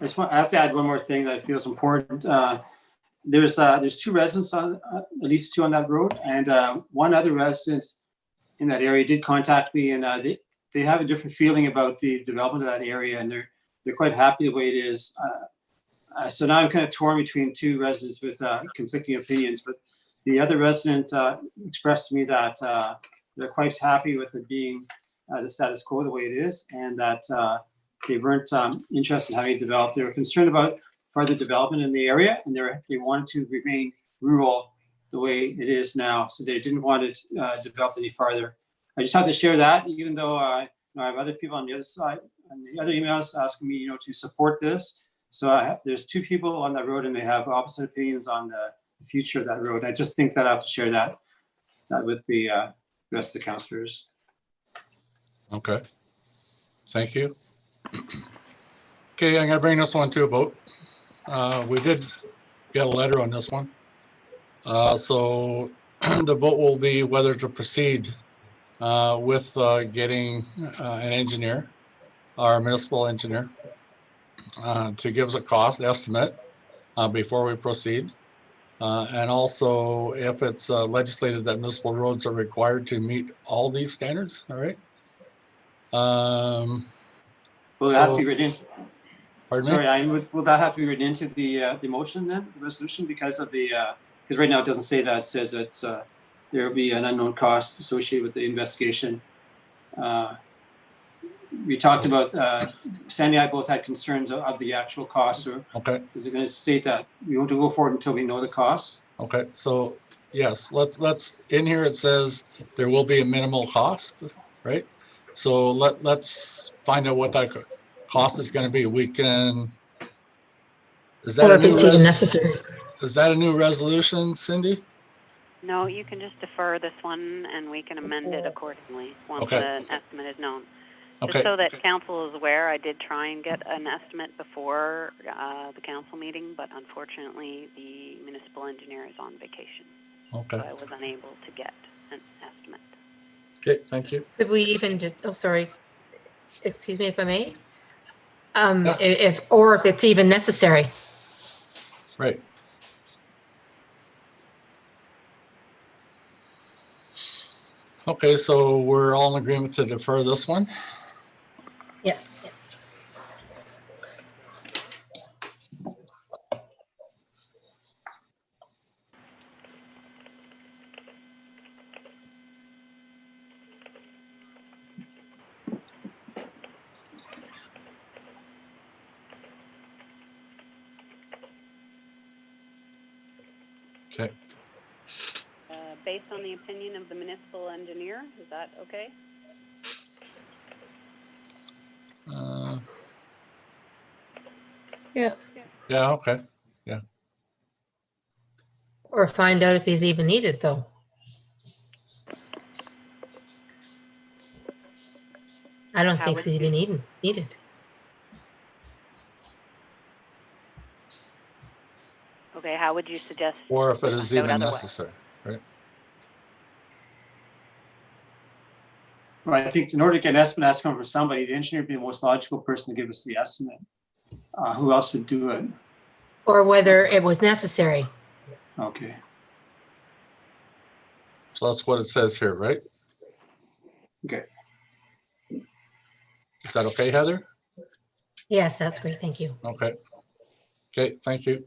I have to add one more thing that I feel is important. There's two residents on, at least two on that road, and one other resident in that area did contact me, and they have a different feeling about the development of that area, and they're quite happy the way it is. So now I'm kind of torn between two residents with conflicting opinions, but the other resident expressed to me that they're quite happy with it being the status quo the way it is, and that they weren't interested in having it developed. They were concerned about further development in the area, and they wanted to remain rural the way it is now. So they didn't want it developed any farther. I just have to share that, even though I have other people on the other side, and the other emails asking me, to support this. So there's two people on that road, and they have opposite opinions on the future of that road. I just think that I have to share that with the rest of the councillors. Okay. Thank you. Okay, I'm gonna bring this one to a vote. We did get a letter on this one. So the vote will be whether to proceed with getting an engineer, our municipal engineer, to give us a cost estimate before we proceed. And also if it's legislated that municipal roads are required to meet all these standards, all right? Will that have to be written in? Pardon me? Will that have to be written into the motion then, the resolution, because right now it doesn't say that. It says that there will be an unknown cost associated with the investigation. We talked about, Sandy and I both had concerns of the actual cost. Or Okay. is it going to state that we want to go forward until we know the cost? Okay, so yes, let's in here it says there will be a minimal cost, right? So let's find out what that cost is going to be. We can. Is that Or a if new it's even necessary. Is that a new resolution, Cindy? No, you can just defer this one and we can amend it accordingly once Okay. an estimate is known. Just Okay. so that council is aware, I did try and get an estimate before the council meeting, but unfortunately the municipal engineer is on vacation. Okay. So I was unable to get an estimate. Okay, thank you. Could we even just, oh, sorry, excuse me if I may? Yeah. If it's even necessary. Right. Okay, so we're all in agreement to defer this one. Yes. Okay. Based on the opinion of the municipal engineer, is that okay? Yeah. Yeah, okay. Or find out if he's even needed, though. I don't How think would he's even needed. Okay, how would you suggest? Or if it is even otherwise? necessary, right? Well, I think in order to get an estimate, that's coming from somebody. The engineer would be the most logical person to give us the estimate. Who else would do it? Or whether it was necessary. Okay. So that's what it says here, right? Okay. Is that okay, Heather? Yes, that's great. Thank you. Okay. Okay, thank you.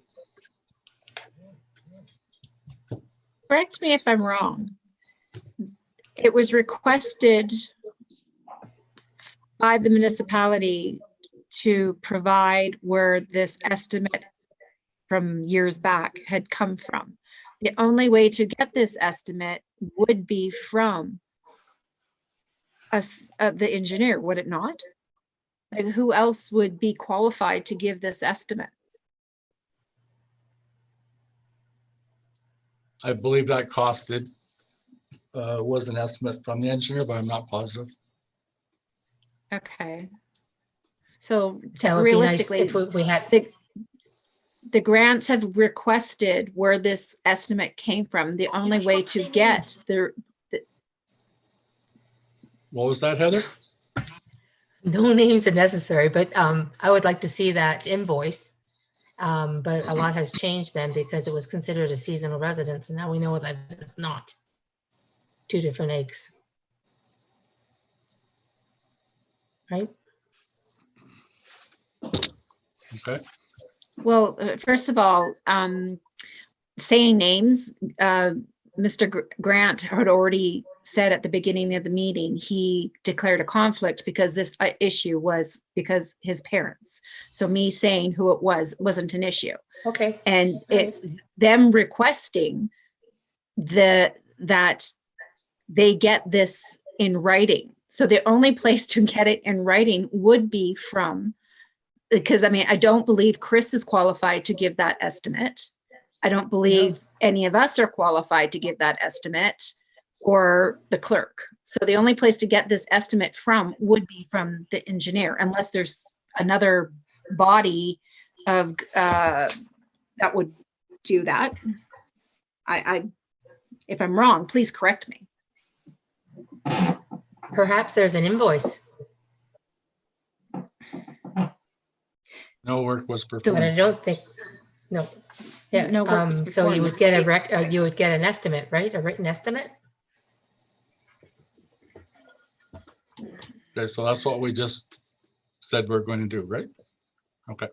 correct me if I'm wrong. It was requested by the municipality to provide where this estimate from years back had come from. The only way to get this estimate would be from us, the engineer, would it not? Like, who else would be qualified to give this estimate? I believe that costed was an estimate from the engineer, but I'm not positive. Okay. So So it'd be nice realistically, if we had, the grants have requested where this estimate came from. The only way to get What was that, Heather? no names are necessary, but I would like to see that invoice. But a lot has changed then because it was considered a seasonal residence, and now we know that it's not. Two different eggs. Right? Okay. well, first of all, saying names, Mr. Grant had already said at the beginning of the meeting, he declared a conflict because this issue was because his parents. So me saying who it was wasn't an issue. Okay. And it's them requesting that they get this in writing. So the only place to get it in writing would be from, because I mean, I don't believe Chris is qualified to give that estimate. I don't believe any of us are qualified to give that estimate, or the clerk. So the only place to get this estimate from would be from the engineer, unless there's another body of that would do that. If I'm wrong, please correct me. Perhaps there's an invoice, No work was but performed. I don't think, no. Yeah, No work was so you performed. would get you would get an estimate, right? A written estimate? Okay, so that's what we just said we're going to do, right? Okay.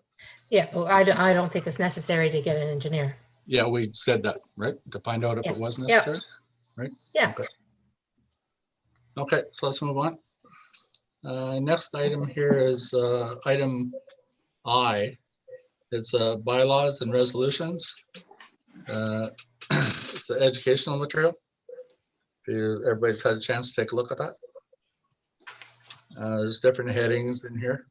Yeah, well, I don't think it's necessary to get an engineer. Yeah, we said that, right? To find out if Yeah. it was Yeah. necessary, right? Yeah. Okay. Okay, so let's move on. Next item here is item I. It's bylaws and resolutions. It's an educational material. Everybody's had a chance to take a look at that. There's different headings in here.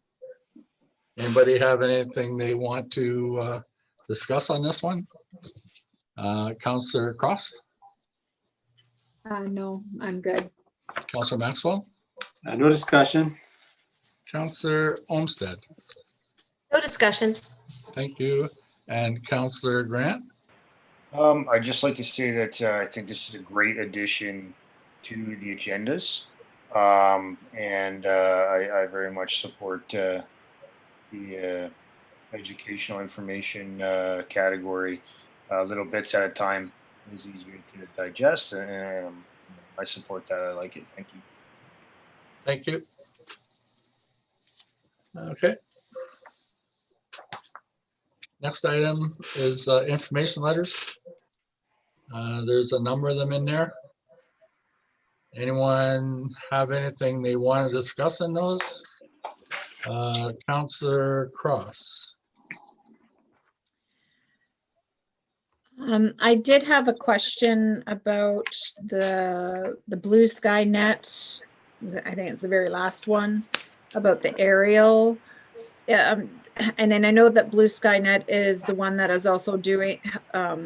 Anybody have anything they want to discuss on this one? Councillor Cross, No, I'm good. Councillor Maxwell, No discussion. Councillor Olmsted, No discussion. thank you, and Councillor Grant. I'd just like to say that I think this is a great addition to the agendas. And I very much support the educational information category. Little bits at a time is easier to digest, and I support that. I like it. Thank you. Thank you. Okay. Next item is information letters. There's a number of them in there. Anyone have anything they want to discuss in those? Councillor Cross. I did have a question about the Blue Sky Net. I think it's the very last one about the aerial. And then I know that Blue Sky Net is the one that is also doing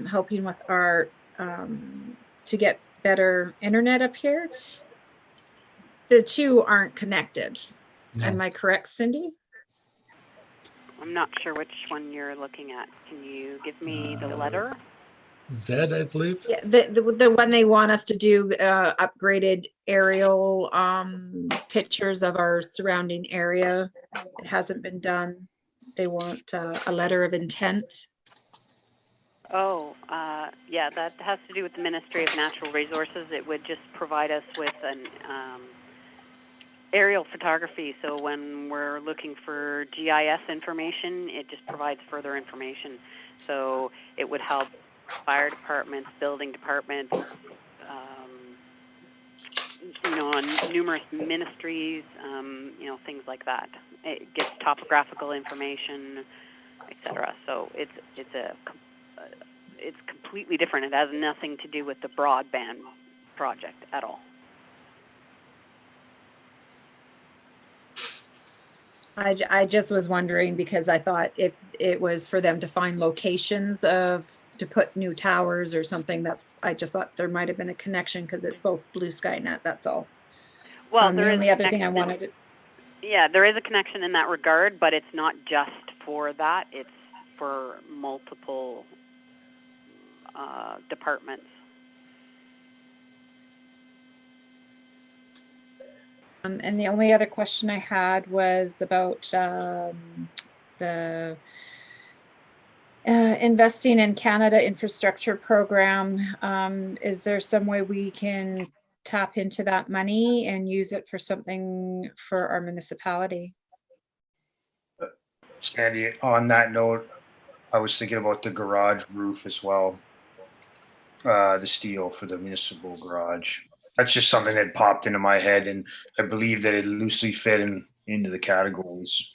helping with our to get better internet up here. The two aren't connected. No. Am I correct, Cindy? I'm not sure which one you're looking at. Can you give me the letter? Zed, I believe. Yeah, the one they want us to do upgraded aerial pictures of our surrounding area. It hasn't been done. They want a letter of intent. Oh, yeah, that has to do with the Ministry of Natural Resources. It would just provide us with an aerial photography. So when we're looking for GIS information, it just provides further information. So it would help fire departments, building departments, on numerous ministries, things like that. It gives topographical information, etc. So it's completely different. It has nothing to do with the broadband project at all. I just was wondering because I thought if it was for them to find locations to put new towers or something, I just thought there might have been a connection because it's both Blue Sky Net, that's all. Well, The only other thing I wanted to. Yeah, there is a connection in that regard, but it's not just for that. It's for multiple departments. And the only other question I had was about the Investing in Canada infrastructure program. Is there some way we can tap into that money and use it for something for our municipality? Sandy, on that note, I was thinking about the garage roof as well. The steel for the municipal garage. That's just something that popped into my head, and I believe that it loosely fit into the categories.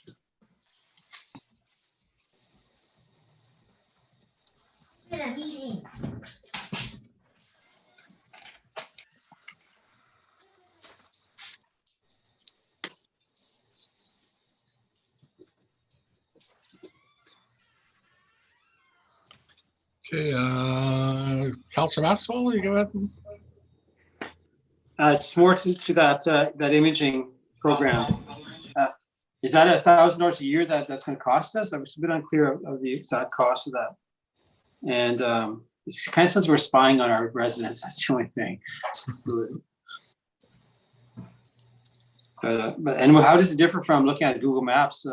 Okay, Councillor Maxwell, you go ahead. Just more to that imaging program. Is that $1,000 a year that's going to cost us? I was a bit unclear of the exact cost of that. And it kind of says we're spying on our residents. That's the only thing. But anyway, how does it differ from looking at Google Maps?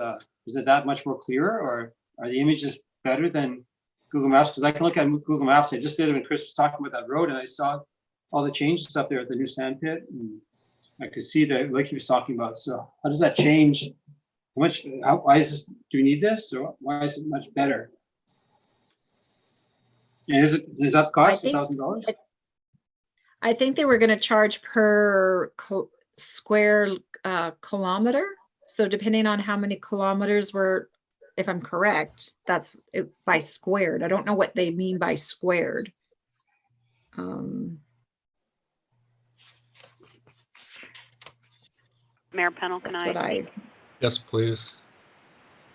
Is it that much more clear, or are the images better than Google Maps? Because I can look at Google Maps. I just did it when Chris was talking about that road, and I saw all the changes up there at the new sand pit, and I could see that, like he was talking about. So how does that change? Why is this? Do we need this, or why is it much better? And is that cost $1,000? I think they were going to charge per square kilometer. So depending on how many kilometers were, if I'm correct, it's by squared. I don't know what they mean by squared. Mayor Pennell, can I? Yes, please.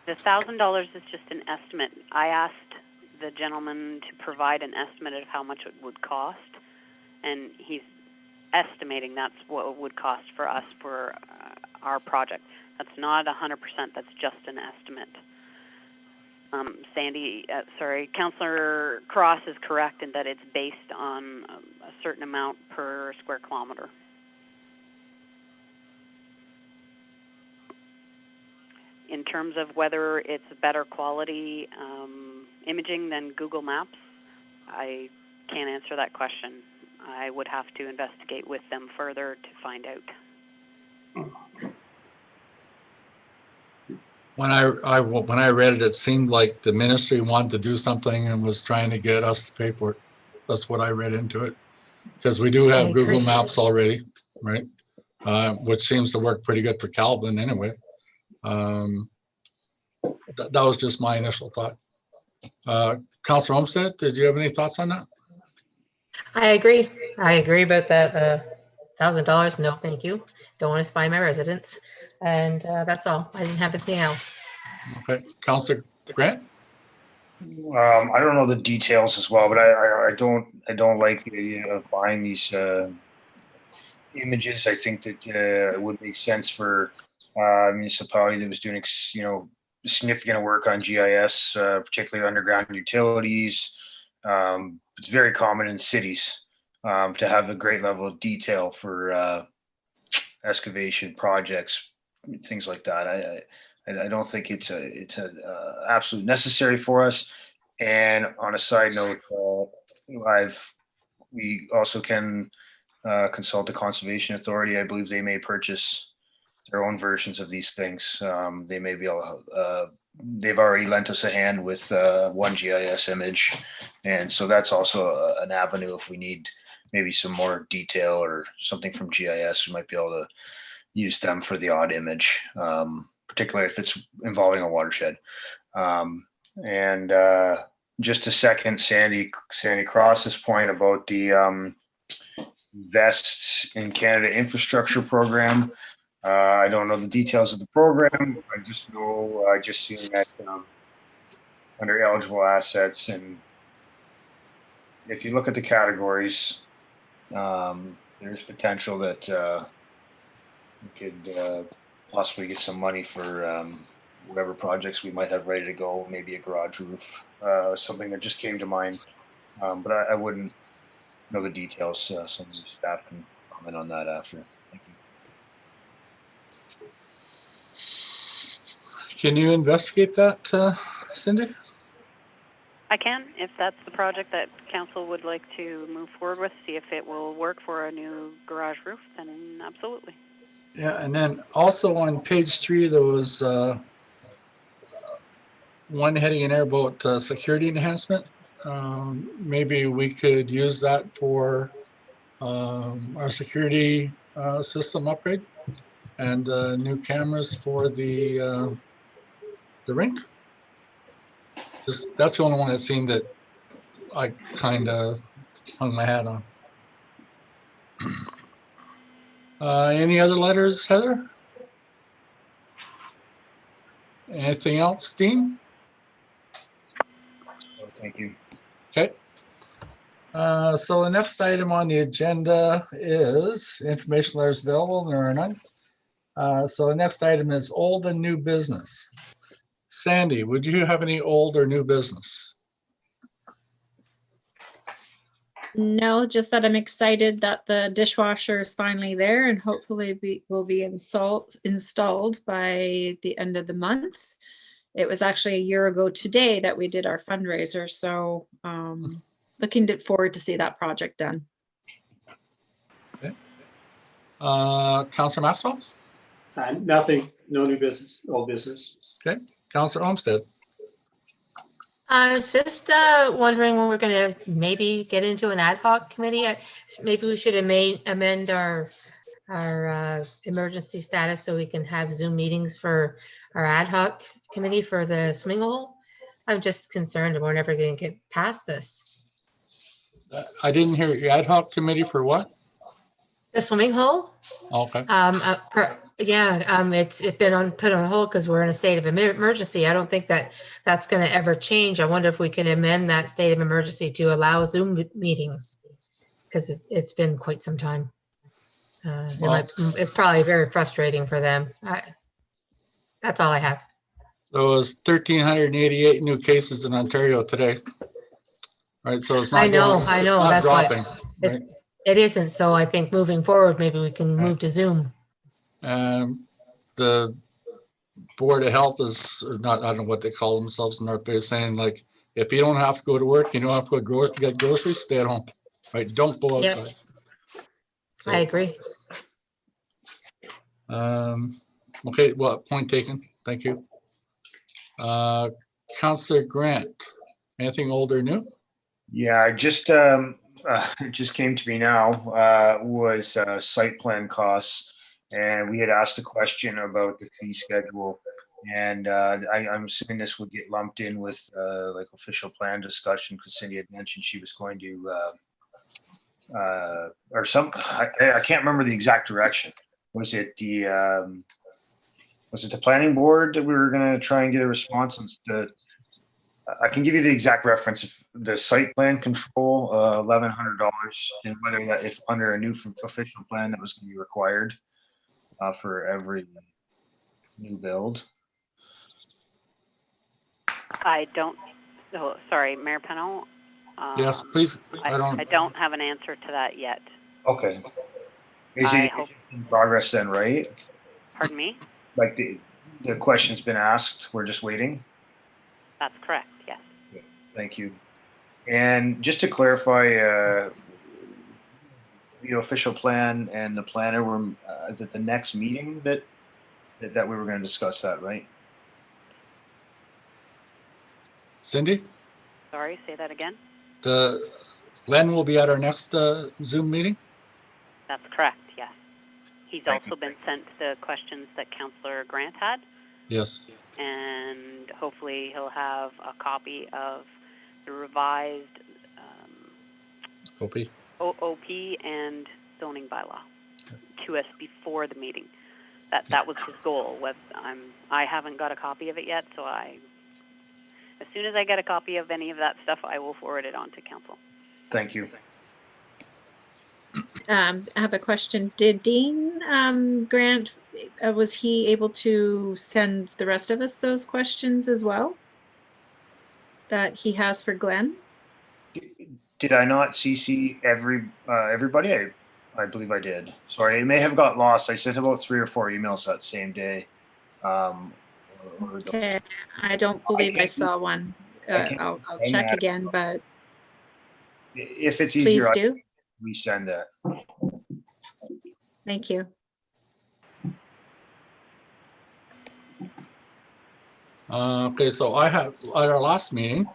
The $1,000 is just an estimate. I asked the gentleman to provide an estimate of how much it would cost, and he's estimating that's what it would cost for us for our project. That's not 100%, that's just an estimate. Councillor Cross is correct in that it's based on a certain amount per square kilometer. In terms of whether it's better quality imaging than Google Maps, I can't answer that question. I would have to investigate with them further to find out. When I read it, it seemed like the ministry wanted to do something and was trying to get us to pay for it. That's what I read into it, because we do have Google Maps already, right? Which seems to work pretty good for Calvin anyway. That was just my initial thought. Councillor Olmsted, did you have any thoughts on that? I agree about that $1,000. No, thank you. Don't want to spy my residents. And that's all. I didn't have anything else. Okay, Councillor Grant? I don't know the details as well, but I don't like the idea of buying these images. I think that it would make sense for a municipality that was doing significant work on GIS, particularly underground utilities. It's very common in cities to have a great level of detail for excavation projects, things like that. I don't think it's absolute necessary for us. And on a side note, we also can consult the Conservation Authority. I believe they may purchase their own versions of these things. They may be able to they've already lent us a hand with one GIS image. And so that's also an avenue if we need maybe some more detail or something from GIS, we might be able to use them for the odd image, particularly if it's involving a watershed. And just a second, Sandy Cross's point about the Vests in Canada infrastructure program. I don't know the details of the program. I just know I just seen that under eligible assets, and if you look at the categories, there's potential that we could possibly get some money for whatever projects we might have ready to go. Maybe a garage roof, something that just came to mind, but I wouldn't know the details. Some of the staff can comment on that after. Thank you. Can you investigate that, Cindy? I can, if that's the project that council would like to move forward with, see if it will work for a new garage roof, then absolutely. Yeah, and then also on page 3, there was one heading in there about security enhancement. Maybe we could use that for our security system upgrade and new cameras for the rink. Just that's the only one I've seen that I kind of hung my hat on. Any other letters, Heather? Anything else, Dean? Thank you. Okay. So the next item on the agenda is information letters available. There are none. So the next item is old and new business. Sandy, would you have any old or new business? No, just that I'm excited that the dishwasher is finally there and hopefully will be installed by the end of the month. It was actually a year ago today that we did our fundraiser, so looking forward to see that project done. Okay. Councillor Maxwell? Nothing, no new business, old business. Okay. Councillor Olmsted? I was just wondering when we're going to maybe get into an ad hoc committee. Maybe we should amend our emergency status so we can have Zoom meetings for our ad hoc committee for the swing hole. I'm just concerned we're never going to get past this. I didn't hear your ad hoc committee for what? The swimming hole? Okay. It's been put on hold because we're in a state of emergency. I don't think that's going to ever change. I wonder if we can amend that state of emergency to allow Zoom meetings because it's been quite some time. It's probably very frustrating for them. That's all I have. There was 1,388 new cases in Ontario today. Right, so it's not. I know. It's not that's dropping. Why right? it isn't. So I think moving forward, maybe we can move to Zoom. The Board of Health is not, I don't know what they call themselves in North Bay, saying like, if you don't have to go to work, you don't have to go get groceries, stay at home, right? Don't go outside. Yep. So, I agree. Okay, well, point taken. Thank you. Councillor Grant, anything old or new? Yeah, I just it just came to me now, was site plan costs. And we had asked a question about the fee schedule. And I'm assuming this would get lumped in with like official plan discussion because Cindy had mentioned she was going to, I can't remember the exact direction. Was it the planning board that we were going to try and get a response? I can give you the exact reference. If the site plan control, $1,100, and whether that, if under a new official plan that was going to be required for every new build. I don't, oh, sorry, Mayor Pennell. Yes, please. I don't have an answer to that yet. Okay. Is it in progress then, right? Pardon me? Like the question's been asked, we're just waiting? That's correct, yes. Thank you. And just to clarify, the official plan and the planner were, is it the next meeting that we were going to discuss that, right? Cindy, Sorry, say that again. Glenn will be at our next Zoom meeting? That's correct, yes. He's Thank also been sent the questions that Councillor Grant had, Yes. and hopefully he'll have a copy of the revised Opie. OP and zoning bylaw to us before the meeting. That was his goal. I haven't got a copy of it yet, so as soon as I get a copy of any of that stuff, I will forward it on to council. Thank you. I have a question. Did Dean Grant, was he able to send the rest of us those questions as well that he has for Glenn? Did I not CC everybody? I believe I did. Sorry, it may have got lost. I sent about 3 or 4 emails that same day. Okay, I don't believe I saw one. I'll check again, but if it's please easier, I do. can resend it. Thank you. Okay, so I have, at our last meeting,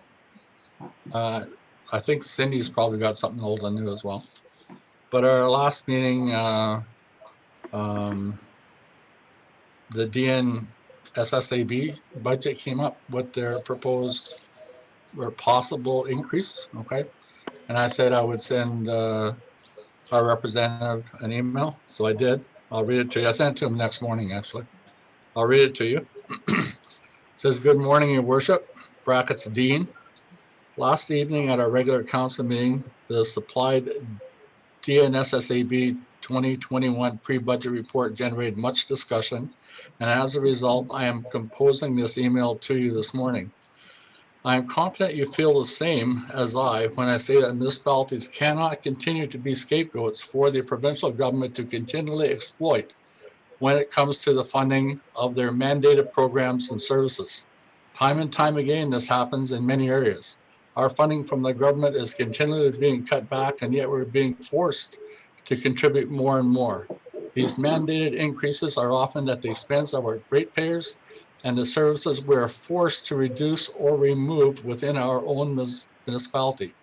I think Cindy's probably got something old and new as well. But our last meeting, the DNSSAB budget came up with their proposed or possible increase, okay? And I said I would send our representative an email, so I did. I'll read it to you. I sent it to him next morning, actually. I'll read it to you. It says, "Good morning, Your Worship," brackets Dean. "Last evening at our regular council meeting, the supplied DNSSAB 2021 pre-budget report generated much discussion, and as a result, I am composing this email to you this morning. I am confident you feel the same as I when I say that municipalities cannot continue to be scapegoats for the provincial government to continually exploit when it comes to the funding of their mandated programs and services. Time and time again, this happens in many areas. Our funding from the government is continually being cut back, and yet we're being forced to contribute more and more. These mandated increases are often at the expense of our ratepayers and the services we are forced to reduce or remove within our own municipality.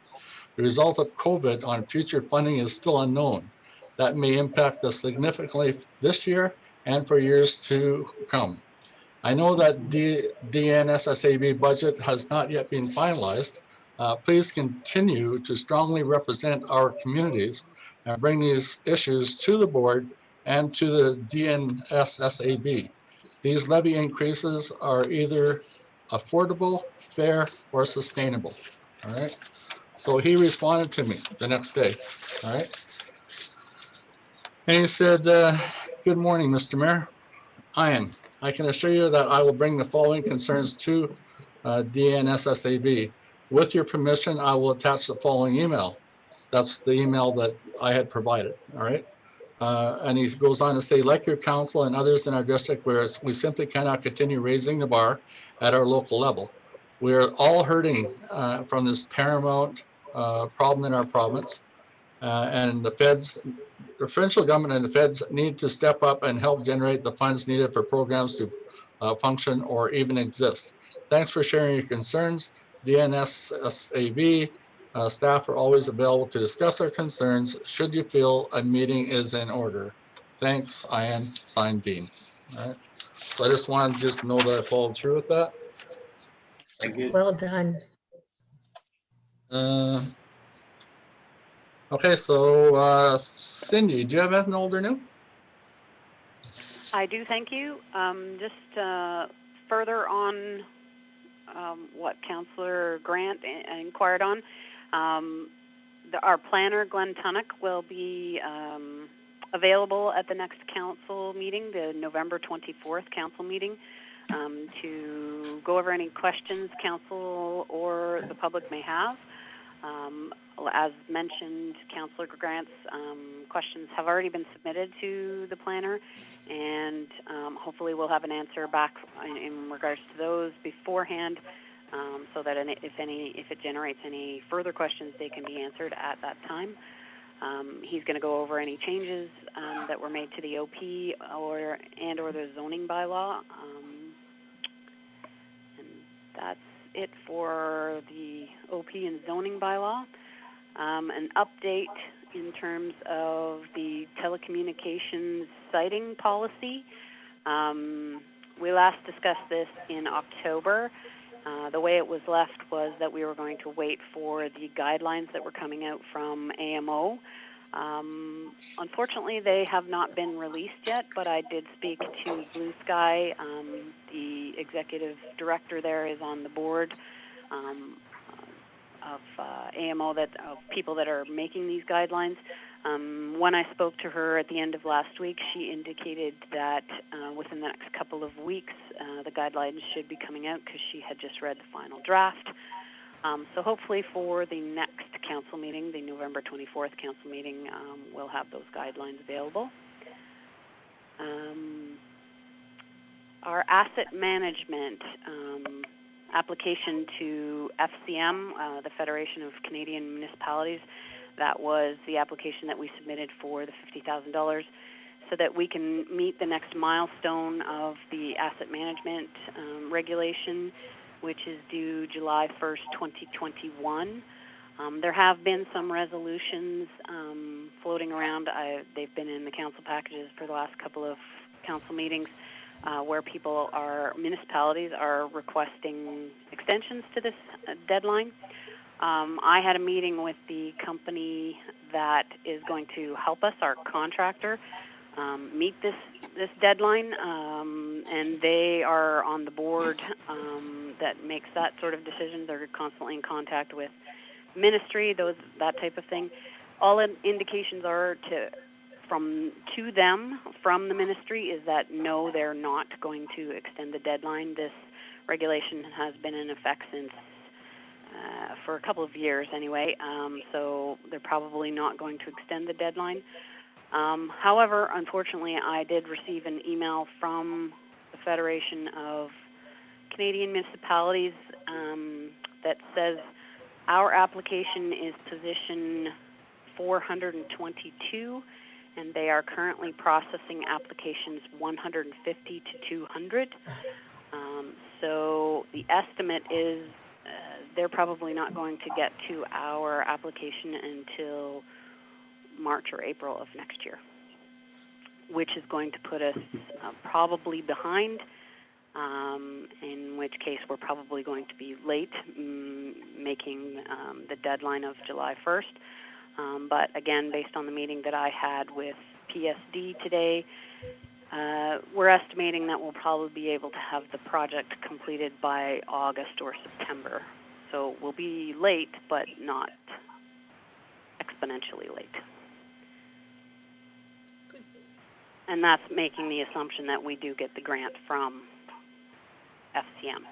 The result of COVID on future funding is still unknown. That may impact us significantly this year and for years to come. I know that DNSSAB budget has not yet been finalized. Please continue to strongly represent our communities and bring these issues to the board and to the DNSSAB. These levy increases are either affordable, fair, or sustainable." All right. So he responded to me the next day. All right. And he said, "Good morning, Mr. Mayor. Ian, I can assure you that I will bring the following concerns to DNSSAB. With your permission, I will attach the following email." That's the email that I had provided. All right. And he goes on to say, "Like your council and others in our district, where we simply cannot continue raising the bar at our local level. We are all hurting from this paramount problem in our province, and the provincial government and the feds need to step up and help generate the funds needed for programs to function or even exist. Thanks for sharing your concerns. The DNSSAB staff are always available to discuss our concerns should you feel a meeting is in order. Thanks, Ian." Signed, Dean. All right. So I just wanted to know that I followed through with that. Well done. Okay, so Cindy, do you have anything old or new? I do, thank you. Just further on what Councillor Grant inquired on, our planner, Glenn Tunnock, will be available at the next council meeting, the November 24th council meeting, to go over any questions council or the public may have. As mentioned, Councillor Grant's questions have already been submitted to the planner, and hopefully we'll have an answer back in regards to those beforehand, so that if it generates any further questions, they can be answered at that time. He's going to go over any changes that were made to the OP and or the zoning bylaw, and that's it for the OP and zoning bylaw. An update in terms of the telecommunications siting policy. We last discussed this in October. The way it was left was that we were going to wait for the guidelines that were coming out from AMO. Unfortunately, they have not been released yet, but I did speak to Blue Sky. The executive director there is on the board of AMO, of people that are making these guidelines. When I spoke to her at the end of last week, she indicated that within the next couple of weeks, the guidelines should be coming out because she had just read the final draft. So hopefully for the next council meeting, the November 24th council meeting, we'll have those guidelines available. Our asset management application to FCM, the Federation of Canadian Municipalities, that was the application that we submitted for the $50,000 so that we can meet the next milestone of the asset management regulation, which is due July 1st, 2021. There have been some resolutions floating around. They've been in the council packages for the last couple of council meetings where municipalities are requesting extensions to this deadline. I had a meeting with the company that is going to help us, our contractor, meet this deadline, and they are on the board that makes that sort of decision. They're constantly in contact with ministry, that type of thing. All indications are to them from the ministry is that no, they're not going to extend the deadline. This regulation has been in effect since for a couple of years anyway, so they're probably not going to extend the deadline. However, unfortunately, I did receive an email from the Federation of Canadian Municipalities that says our application is position 422, and they are currently processing applications 150 to 200. So the estimate is they're probably not going to get to our application until March or April of next year, which is going to put us probably behind, in which case we're probably going to be late making the deadline of July 1st. But again, based on the meeting that I had with PSD today, we're estimating that we'll probably be able to have the project completed by August or September. So we'll be late, but not exponentially late. And that's making the assumption that we do get the grant from FCM.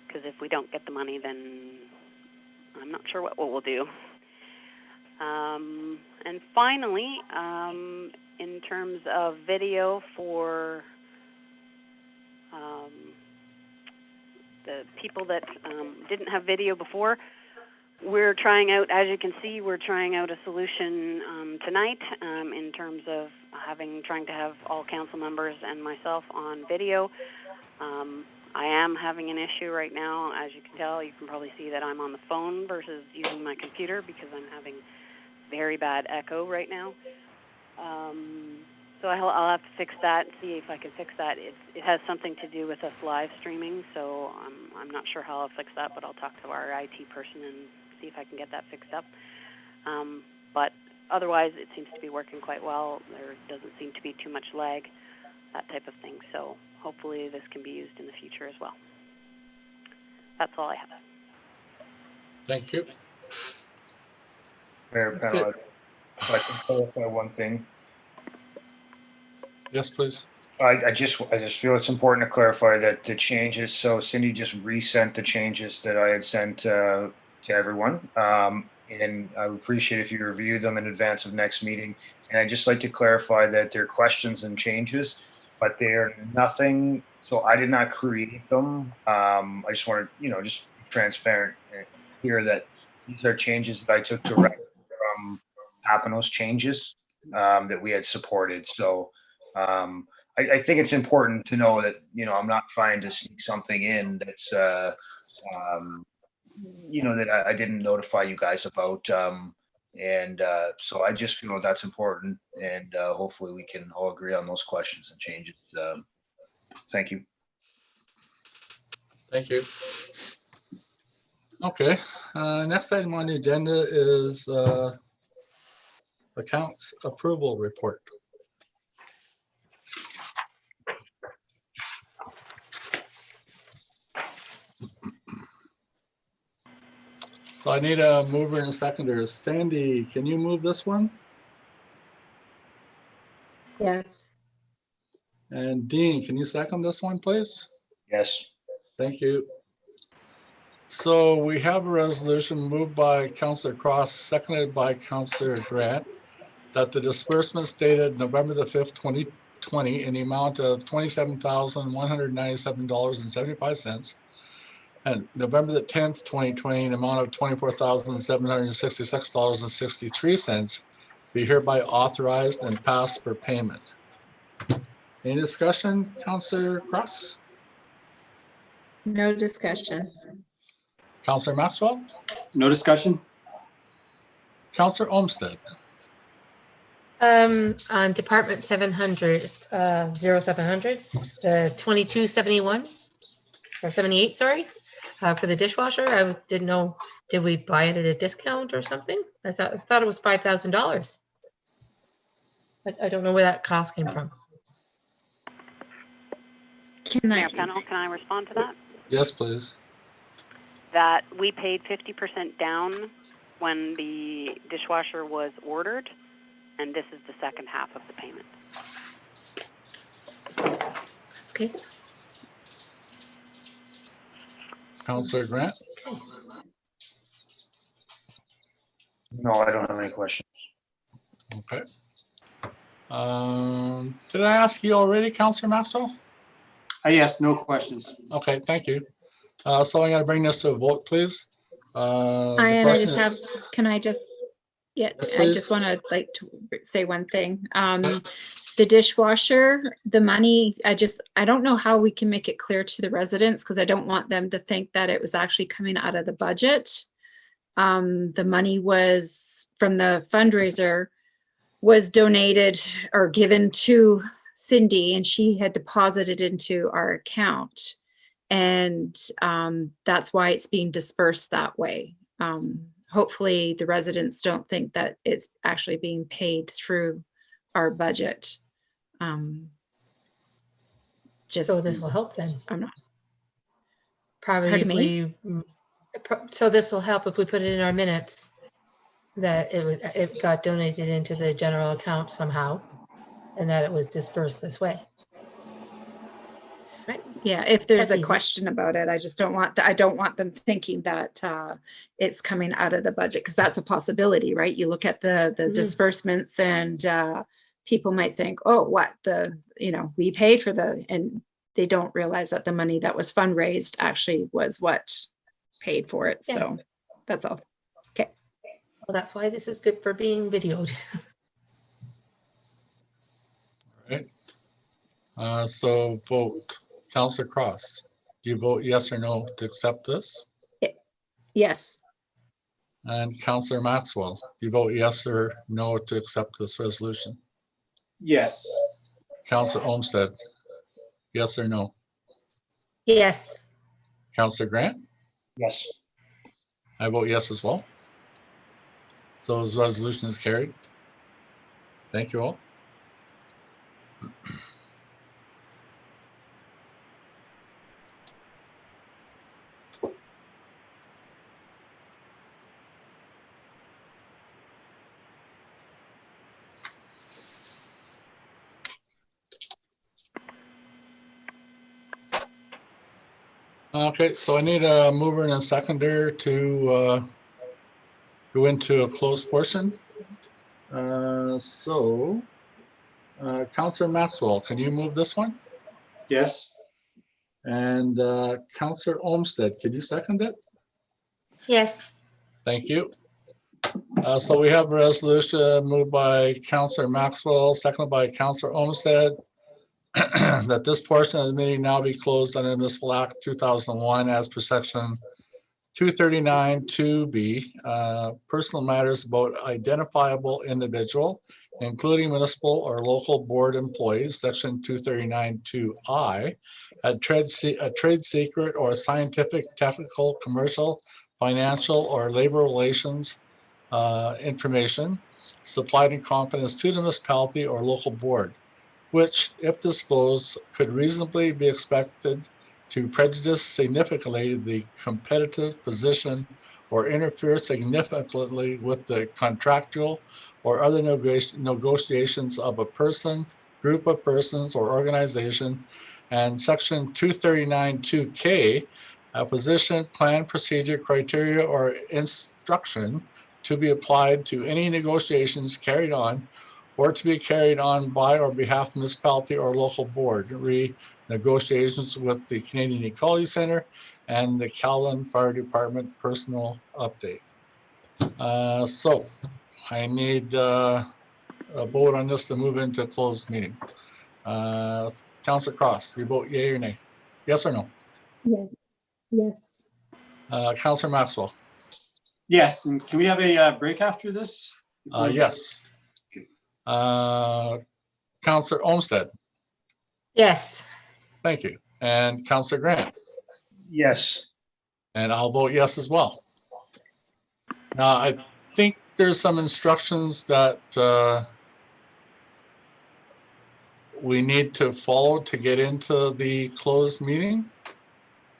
Because if we don't get the money, then I'm not sure what we'll do. And finally, in terms of video for the people that didn't have video before, we're trying out, as you can see, we're trying out a solution tonight in terms of trying to have all council members and myself on video. I am having an issue right now. As you can tell, you can probably see that I'm on the phone versus using my computer because I'm having very bad echo right now. So I'll have to fix that, see if I can fix that. It has something to do with us live streaming, so I'm not sure how I'll fix that, but I'll talk to our IT person and see if I can get that fixed up. But otherwise, it seems to be working quite well. There doesn't seem to be too much lag, that type of thing. So hopefully this can be used in the future as well. That's all I have. Thank you. Mayor Penna, if I can clarify one thing. Yes, please. I just feel it's important to clarify that the changes, so Cindy just resent the changes that I had sent to everyone. And I would appreciate if you review them in advance of next meeting. And I'd just like to clarify that they're questions and changes, but they're nothing. So I did not create them. I just want to, just be transparent here that these are changes that I took directly from Papineau's changes that we had supported. So I think it's important to know that, I'm not trying to sneak something in that's that I didn't notify you guys about. And so I just feel that's important, and hopefully we can all agree on those questions and changes. Thank you. Thank you. Okay, next item on the agenda is accounts approval report. So I need a mover and a seconder. Sandy, can you move this one? Yes. And Dean, can you second this one, please? Yes. Thank you. So we have a resolution moved by Councillor Cross, seconded by Councillor Grant, that the disbursements dated November the 5th, 2020 in the amount of $27,197.75 and November the 10th, 2020 in the amount of $24,766.63 be hereby authorized and passed for payment. Any discussion, Councillor Cross? No discussion. Councillor Maxwell? No discussion? Councillor Olmsted? On Department 700, 0700, the 2271 or 78, sorry, for the dishwasher. I didn't know, did we buy it at a discount or something? I thought it was $5,000. I don't know where that cost came from. Mayor Pennell, can I respond to that? Yes, please. That we paid 50% down when the dishwasher was ordered, and this is the second half of the payment. Okay. Councillor Grant? No, I don't have any questions. Okay. Did I ask you already, Councillor Maxwell? Yes, no questions. Okay, thank you. So I'm going to bring this to a vote, please. I just have, can I just, yeah, Yes, I please. just want to say one thing. The dishwasher, the money, I don't know how we can make it clear to the residents because I don't want them to think that it was actually coming out of the budget. The money was from the fundraiser was donated or given to Cindy, and she had deposited into our account. And that's why it's being dispersed that way. Hopefully the residents don't think that it's actually being paid through our budget. So this will help then. I'm not. Probably Pardon if me? so this will help if we put it in our minutes that it got donated into the general account somehow and that it was dispersed this way. Right? Yeah, if there's That's a easy. question about it, I don't want them thinking that it's coming out of the budget, because that's a possibility, right? You look at the disbursements and people might think, oh, what we paid for and they don't realize that the money that was fundraised actually was what paid for it. Yeah. So that's all. Okay. Well, that's why this is good for being videoed. All right. So vote. Councillor Cross, do you vote yes or no to accept this? Yes. And Councillor Maxwell, do you vote yes or no to accept this resolution? Yes. Councillor Olmsted, yes or no? Yes. Councillor Grant? Yes. I vote yes as well. So this resolution is carried. Thank you all. Okay, so I need a mover and a seconder to go into a closed portion. Councillor Maxwell, can you move this one? Yes. And Councillor Olmsted, could you second it? Yes. Thank you. So we have a resolution moved by Councillor Maxwell, seconded by Councillor Olmsted, that this portion of the meeting now be closed under Municipal Act 2001 as per section 239 2B, personal matters about identifiable individual, including municipal or local board employees, section 239 2I, a trade secret or scientific, technical, commercial, financial, or labor relations information supplied in confidence to the municipality or local board, which, if disclosed, could reasonably be expected to prejudice significantly the competitive position or interfere significantly with the contractual or other negotiations of a person, group of persons, or organization. And section 239 2K, a position, plan, procedure, criteria, or instruction to be applied to any negotiations carried on or to be carried on by or behalf of municipality or local board, negotiations with the Canadian Ecology Center and the Calvin Fire Department personal update. So I need a vote on this to move into a closed meeting. Councillor Cross, do you vote yea or nay? Yes or no? Yes. Yes. Councillor Maxwell? Yes, and can we have a break after this? Yes. Councillor Olmsted? Yes. Thank you. And Councillor Grant? Yes. And I'll vote yes as well. Now, I think there's some instructions that we need to follow to get into the closed meeting.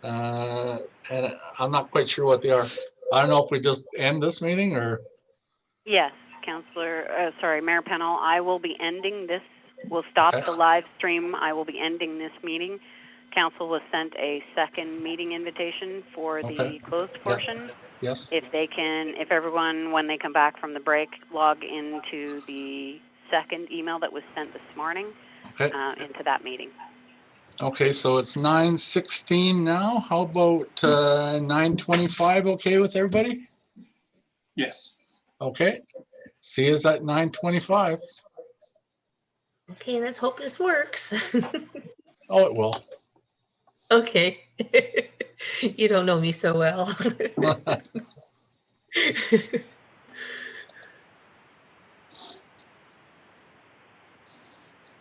And I'm not quite sure what they are. I don't know if we just end this meeting or. Yes, Mayor Pennell, I will be ending this. We'll stop the live stream. I will be ending this meeting. Council was sent a second meeting invitation for the closed portion. Yes. If everyone, when they come back from the break, log into the second email that was sent this morning into that meeting. Okay, so it's 9:16 now. How about 9:25? Okay with everybody? Yes. Okay. See us at 9:25. Okay, let's hope this works. Oh, it will. Okay. You don't know me so well.